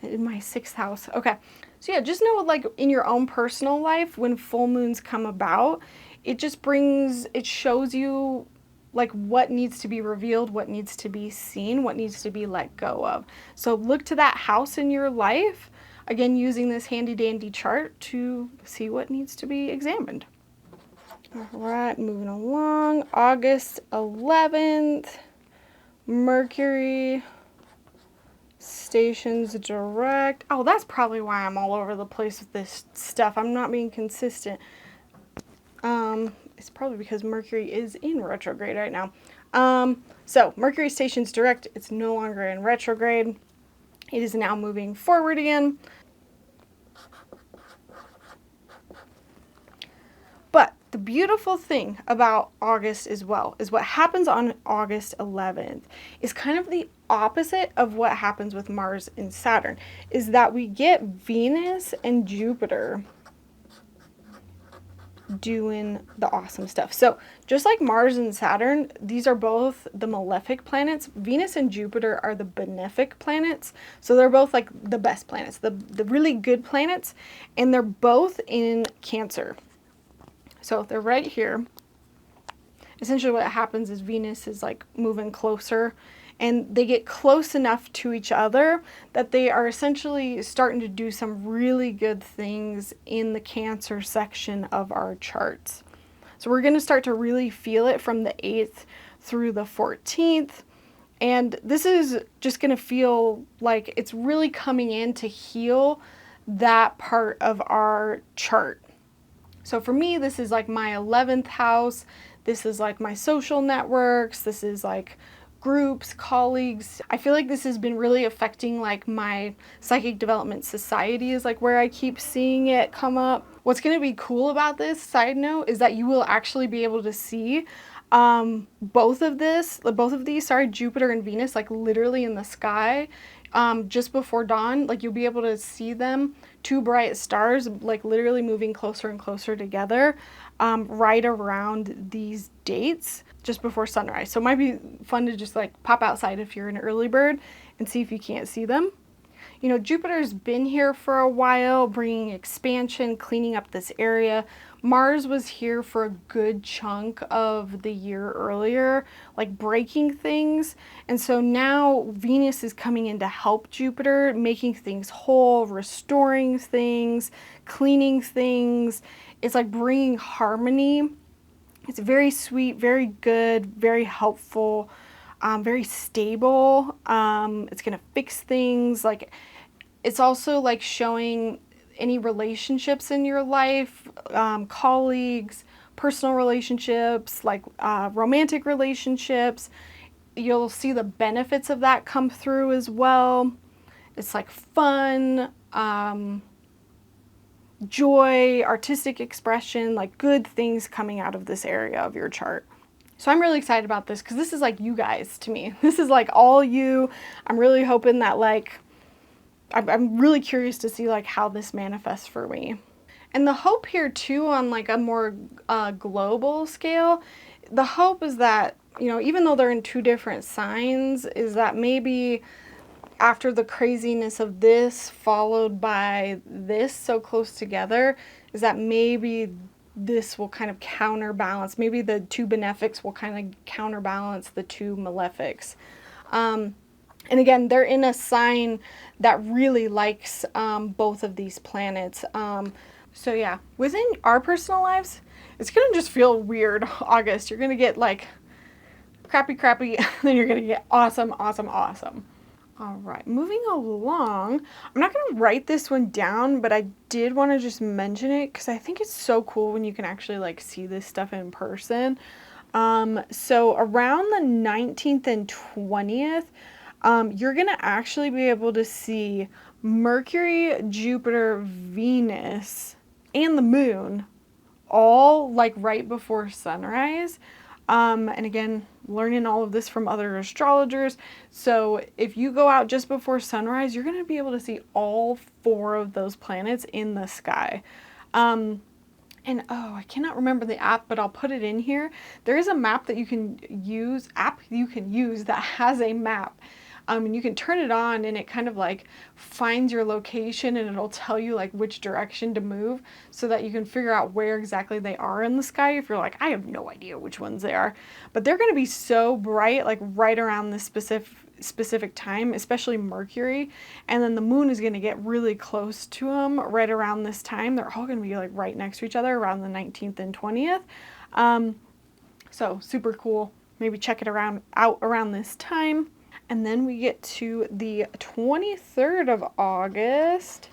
In my 6th house. Okay. So yeah, just know like in your own personal life, when full moons come about, it shows you like what needs to be revealed, what needs to be seen, what needs to be let go of. So look to that house in your life, again, using this handy dandy chart to see what needs to be examined. All right, moving along. August 11th, Mercury stations direct. Oh, that's probably why I'm all over the place with this stuff. I'm not being consistent. It's probably because Mercury is in retrograde right now. So Mercury stations direct. It's no longer in retrograde. It is now moving forward again. But the beautiful thing about August as well is what happens on August 11th is kind of the opposite of what happens with Mars and Saturn, is that we get Venus and Jupiter doing the awesome stuff. So just like Mars and Saturn, these are both the malefic planets. Venus and Jupiter are the benefic planets. So they're both like the best planets, the really good planets, and they're both in Cancer. So they're right here. Essentially what happens is Venus is like moving closer, and they get close enough to each other that they are essentially starting to do some really good things in the Cancer section of our charts. So we're going to start to really feel it from the 8th through the 14th. And this is just going to feel like it's really coming in to heal that part of our chart. So for me, this is like my 11th house. This is like my social networks. This is like groups, colleagues. I feel like this has been really affecting like my psychic development society is like where I keep seeing it come up. What's going to be cool about this, side note, is that you will actually be able to see both of these, Jupiter and Venus, like literally in the sky just before dawn. Like you'll be able to see them, two bright stars, like literally moving closer and closer together right around these dates just before sunrise. So it might be fun to just like pop outside if you're an early bird and see if you can't see them. You know, Jupiter's been here for a while, bringing expansion, cleaning up this area. Mars was here for a good chunk of the year earlier, like breaking things. And so now Venus is coming in to help Jupiter, making things whole, restoring things, cleaning things. It's like bringing harmony. It's very sweet, very good, very helpful, very stable. It's going to fix things. Like, it's also like showing any relationships in your life, colleagues, personal relationships, like romantic relationships. You'll see the benefits of that come through as well. It's like fun, joy, artistic expression, like good things coming out of this area of your chart. So I'm really excited about this because this is like you guys to me. This is like all you. I'm really hoping that like, I'm really curious to see like how this manifests for me. And the hope here too, on like a more global scale, the hope is that, you know, even though they're in two different signs, is that maybe after the craziness of this followed by this so close together, is that maybe this will kind of counterbalance. Maybe the two benefics will kind of counterbalance the two malefics. And again, they're in a sign that really likes both of these planets. So yeah, within our personal lives, it's going to just feel weird August. You're going to get like crappy, then you're going to get awesome. All right, moving along. I'm not going to write this one down, but I did want to just mention it because I think it's so cool when you can actually like see this stuff in person. So around the 19th and 20th, you're going to actually be able to see Mercury, Jupiter, Venus, and the moon all like right before sunrise. And again, learning all of this from other astrologers. So if you go out just before sunrise, you're going to be able to see all four of those planets in the sky. And oh, I cannot remember the app, but I'll put it in here. There is a map that you can use, that has a map. And you can turn it on and it kind of like finds your location and it'll tell you like which direction to move so that you can figure out where exactly they are in the sky if you're like, I have no idea which ones they are. But they're going to be so bright, like right around this specific time, especially Mercury, and then the moon is going to get really close to them right around this time. They're all going to be like right next to each other around the 19th and 20th. So super cool. Maybe check it out around this time. And then we get to the 23rd of August,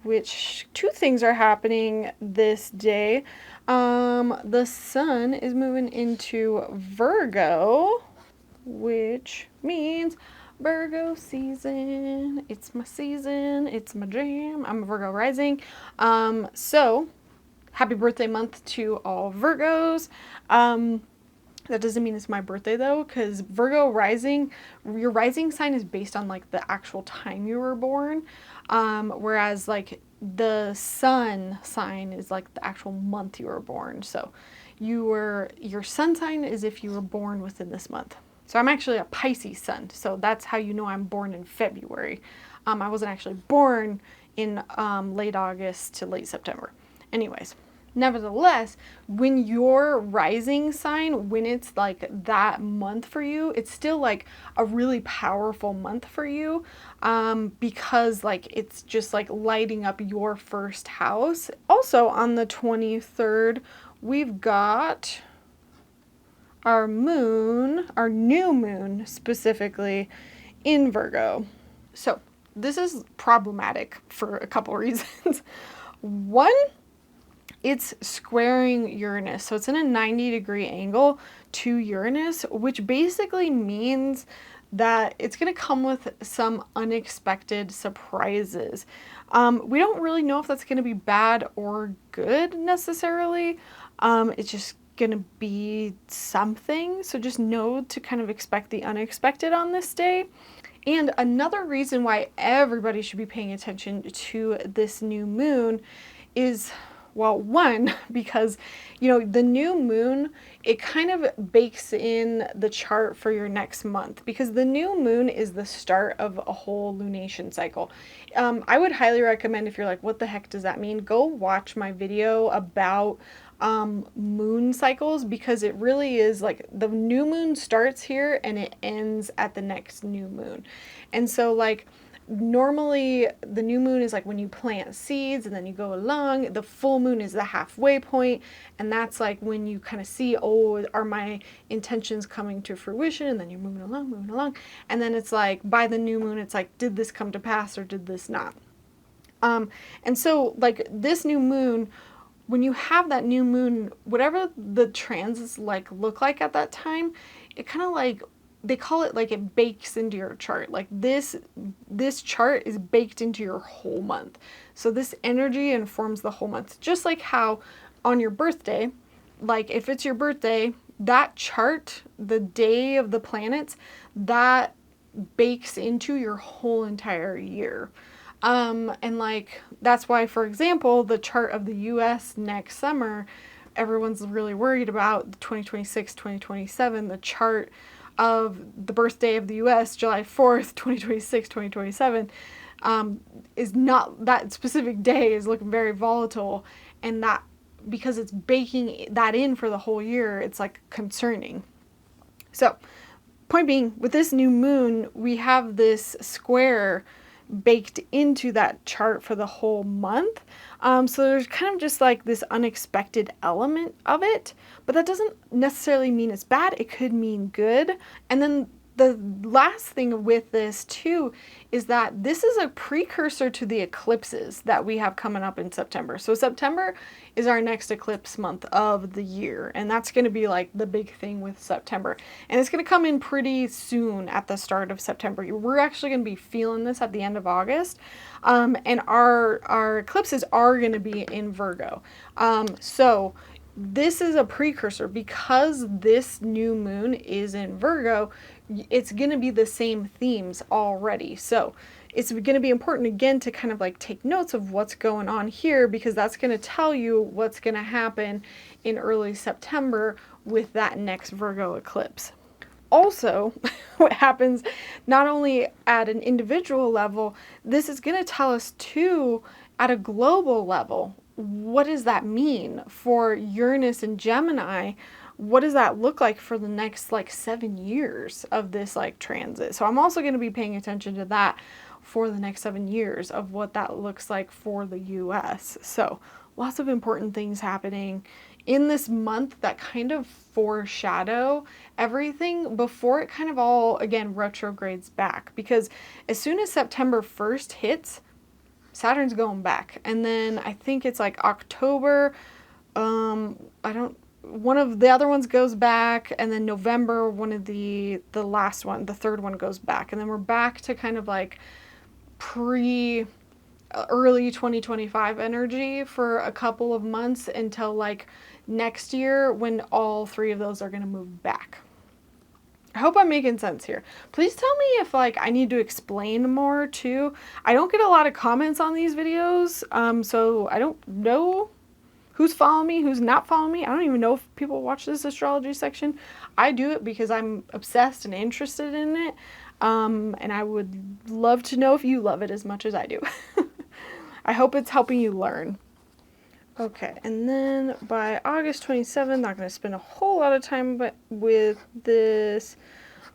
which two things are happening this day. The sun is moving into Virgo, which means Virgo season. It's my season. It's my jam. I'm a Virgo rising. So happy birthday month to all Virgos. That doesn't mean it's my birthday though, because Virgo rising, your rising sign is based on like the actual time you were born. Whereas like the sun sign is like the actual month you were born. So your sun sign is if you were born within this month. So I'm actually a Pisces sun. So that's how you know I'm born in February. I wasn't actually born in late August to late September. Anyways. Nevertheless, when your rising sign, when it's like that month for you, it's still like a really powerful month for you, because like it's just like lighting up your first house. Also on the 23rd, we've got our moon, our new moon specifically in Virgo. So this is problematic for a couple reasons. One, it's squaring Uranus. So it's in a 90-degree angle to Uranus, which basically means that it's going to come with some unexpected surprises. We don't really know if that's going to be bad or good necessarily. It's just going to be something. So just know to kind of expect the unexpected on this day. And another reason why everybody should be paying attention to this new moon is, well, one, because, you know, the new moon, it kind of bakes in the chart for your next month, because the new moon is the start of a whole lunation cycle. I would highly recommend, if you're like, what the heck does that mean? Go watch my video about moon cycles, because it really is like the new moon starts here and it ends at the next new moon. And so like, normally the new moon is like when you plant seeds and then you go along. The full moon is the halfway point, and that's like when you kind of see, oh, are my intentions coming to fruition? And then you're moving along, and then it's like by the new moon it's like, did this come to pass or did this not? And so like this new moon, when you have that new moon, whatever the transits like look like at that time, it kind of like, they call it like it bakes into your chart. Like this chart is baked into your whole month. So this energy informs the whole month. Just like how on your birthday, like if it's your birthday, that chart, the day of the planets, that bakes into your whole entire year. And like, that's why, for example, the chart of the US next summer, everyone's really worried about the 2026, 2027, the chart of the birthday of the US, July 4th, 2026, 2027, is not, that specific day is looking very volatile, and that, because it's baking that in for the whole year, it's like concerning. So, point being, with this new moon, we have this square baked into that chart for the whole month. So there's kind of just like this unexpected element of it, but that doesn't necessarily mean it's bad. It could mean good. And then the last thing with this too is that this is a precursor to the eclipses that we have coming up in September. So September is our next eclipse month of the year, and that's going to be like the big thing with September. And it's going to come in pretty soon at the start of September. We're actually going to be feeling this at the end of August. And our eclipses are going to be in Virgo. So this is a precursor, because this new moon is in Virgo. It's going to be the same themes already. So it's going to be important again to kind of like take notes of what's going on here, because that's going to tell you what's going to happen in early September with that next Virgo eclipse. also, what happens not only at an individual level, this is going to tell us too at a global level. What does that mean for Uranus and Gemini? What does that look like for the next like 7 years of this like transit? So I'm also going to be paying attention to that for the next 7 years of what that looks like for the US. So lots of important things happening in this month that kind of foreshadow everything before it kind of all again retrogrades back, because as soon as September 1st hits, Saturn's going back. And then I think it's like October, I don't, one of the other ones goes back, and then November, one of the last one, the third one goes back. And then we're back to kind of like early 2025 energy for a couple of months until like next year when all three of those are going to move back. I hope I'm making sense here. Please tell me if like I need to explain more too. I don't get a lot of comments on these videos, so I don't know who's following me, who's not following me. I don't even know if people watch this astrology section. I do it because I'm obsessed and interested in it, and I would love to know if you love it as much as I do. I hope it's helping you learn. Okay, and then by August 27th, not going to spend a whole lot of time with this.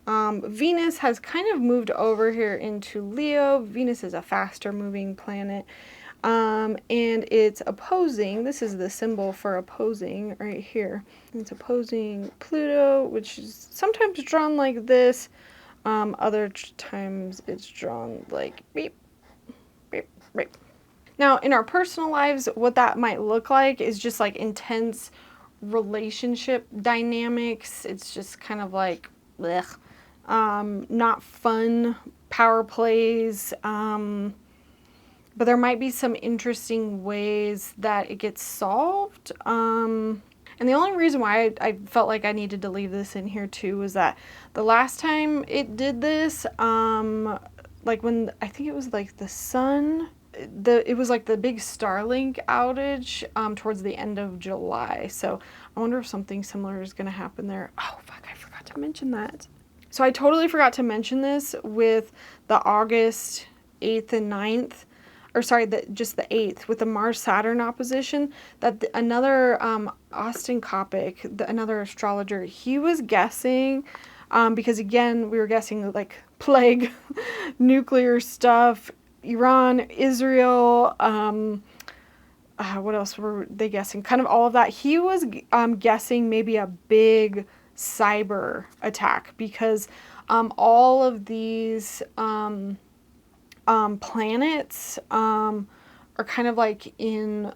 Venus has kind of moved over here into Leo. Venus is a faster moving planet. And it's opposing, this is the symbol for opposing right here. It's opposing Pluto, which is sometimes drawn like this. Other times it's drawn like beep, beep, beep. Now, in our personal lives, what that might look like is just like intense relationship dynamics. It's just kind of like, blech, not fun power plays. But there might be some interesting ways that it gets solved. And the only reason why I felt like I needed to leave this in here too was that the last time it did this, like when, I think it was like the sun, it was like the big Starlink outage towards the end of July. So I wonder if something similar is going to happen there. Oh, fuck, I forgot to mention that. So I totally forgot to mention this with the August 8th and 9th. Or sorry, just the 8th with the Mars-Saturn opposition, that another Austin Coppock, another astrologer, he was guessing, because again, we were guessing like plague, nuclear stuff, Iran, Israel, what else were they guessing? Kind of all of that. He was guessing maybe a big cyber attack, because all of these planets are kind of like in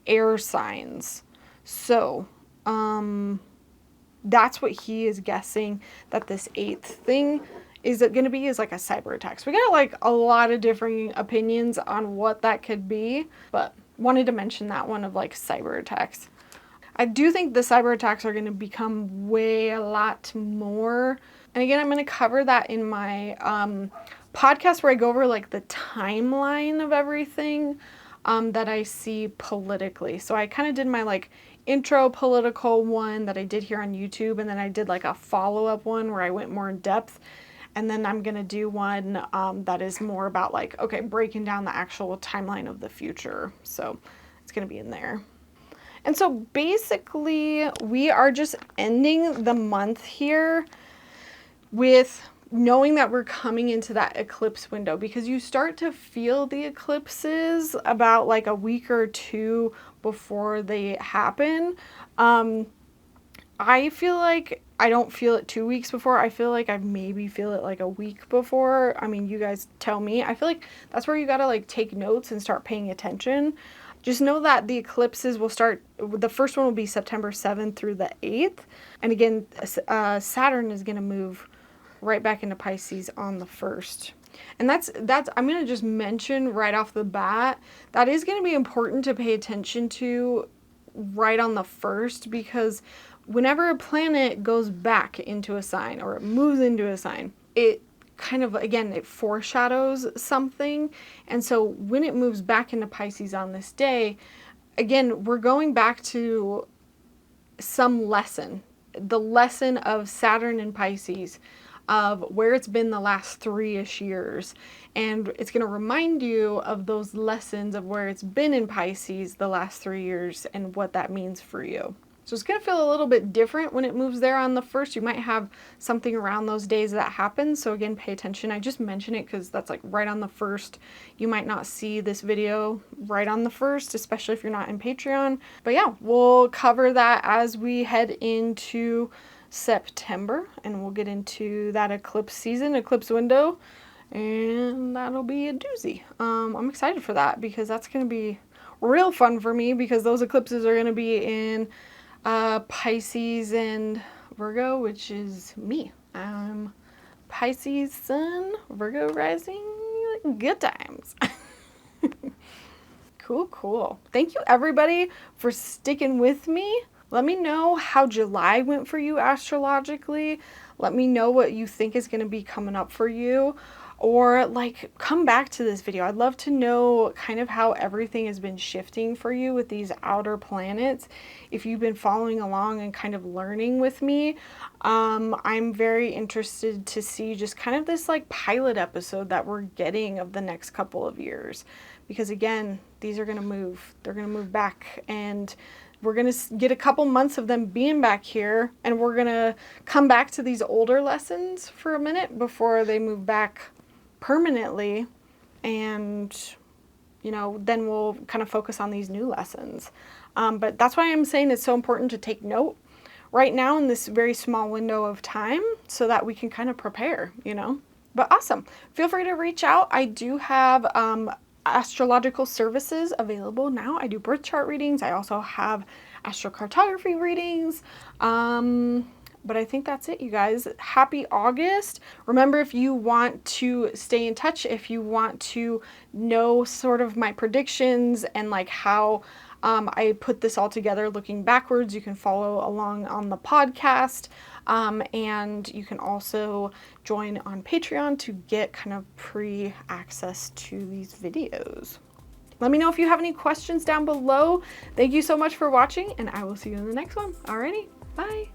air signs. So that's what he is guessing that this 8th thing is it going to be, is like a cyber attack. So we got like a lot of different opinions on what that could be, but wanted to mention that one of like cyber attacks. I do think the cyber attacks are going to become a lot more. And again, I'm going to cover that in my podcast where I go over like the timeline of everything that I see politically. So I kind of did my like intro political one that I did here on YouTube, and then I did like a follow-up one where I went more in depth. And then I'm going to do one that is more about like, okay, breaking down the actual timeline of the future. So it's going to be in there. And so basically we are just ending the month here with knowing that we're coming into that eclipse window, because you start to feel the eclipses about like a week or two before they happen. I feel like I don't feel it 2 weeks before. I feel like I maybe feel it like a week before. I mean, you guys tell me. I feel like that's where you gotta like take notes and start paying attention. Just know that the eclipses will start, the first one will be September 7th through the 8th. And again, Saturn is gonna move right back into Pisces on the 1st. And that's I'm going to just mention right off the bat, that is going to be important to pay attention to right on the 1st, because whenever a planet goes back into a sign or it moves into a sign, it kind of, again, it foreshadows something. And so when it moves back into Pisces on this day, again, we're going back to some lesson. the lesson of Saturn and Pisces, of where it's been the last 3-ish years. And it's going to remind you of those lessons of where it's been in Pisces the last 3 years and what that means for you. So it's going to feel a little bit different when it moves there on the 1st. You might have something around those days that happens. So again, pay attention. I just mention it because that's like right on the 1st. You might not see this video right on the 1st, especially if you're not in Patreon. But yeah, we'll cover that as we head into September, and we'll get into that eclipse season, eclipse window, and that'll be a doozy. I'm excited for that because that's going to be real fun for me because those eclipses are going to be in Pisces and Virgo, which is me. I'm Pisces sun, Virgo rising, good times. Cool. Thank you everybody for sticking with me. Let me know how July went for you astrologically. Let me know what you think is going to be coming up for you. Or like, come back to this video. I'd love to know kind of how everything has been shifting for you with these outer planets. If you've been following along and kind of learning with me, I'm very interested to see just kind of this like pilot episode that we're getting of the next couple of years. Because again, these are going to move. They're going to move back, and we're going to get a couple months of them being back here, and we're going to come back to these older lessons for a minute before they move back permanently. And, you know, then we'll kind of focus on these new lessons. But that's why I'm saying it's so important to take note right now in this very small window of time so that we can kind of prepare, you know. But awesome. Feel free to reach out. I do have astrological services available now. I do birth chart readings. I also have astrocartography readings. But I think that's it, you guys. Happy August. Remember, if you want to stay in touch, if you want to know sort of my predictions and like how I put this all together looking backwards, you can follow along on the podcast. And you can also join on Patreon to get kind of pre-access to these videos. Let me know if you have any questions down below. Thank you so much for watching, and I will see you in the next one. Alrighty, bye.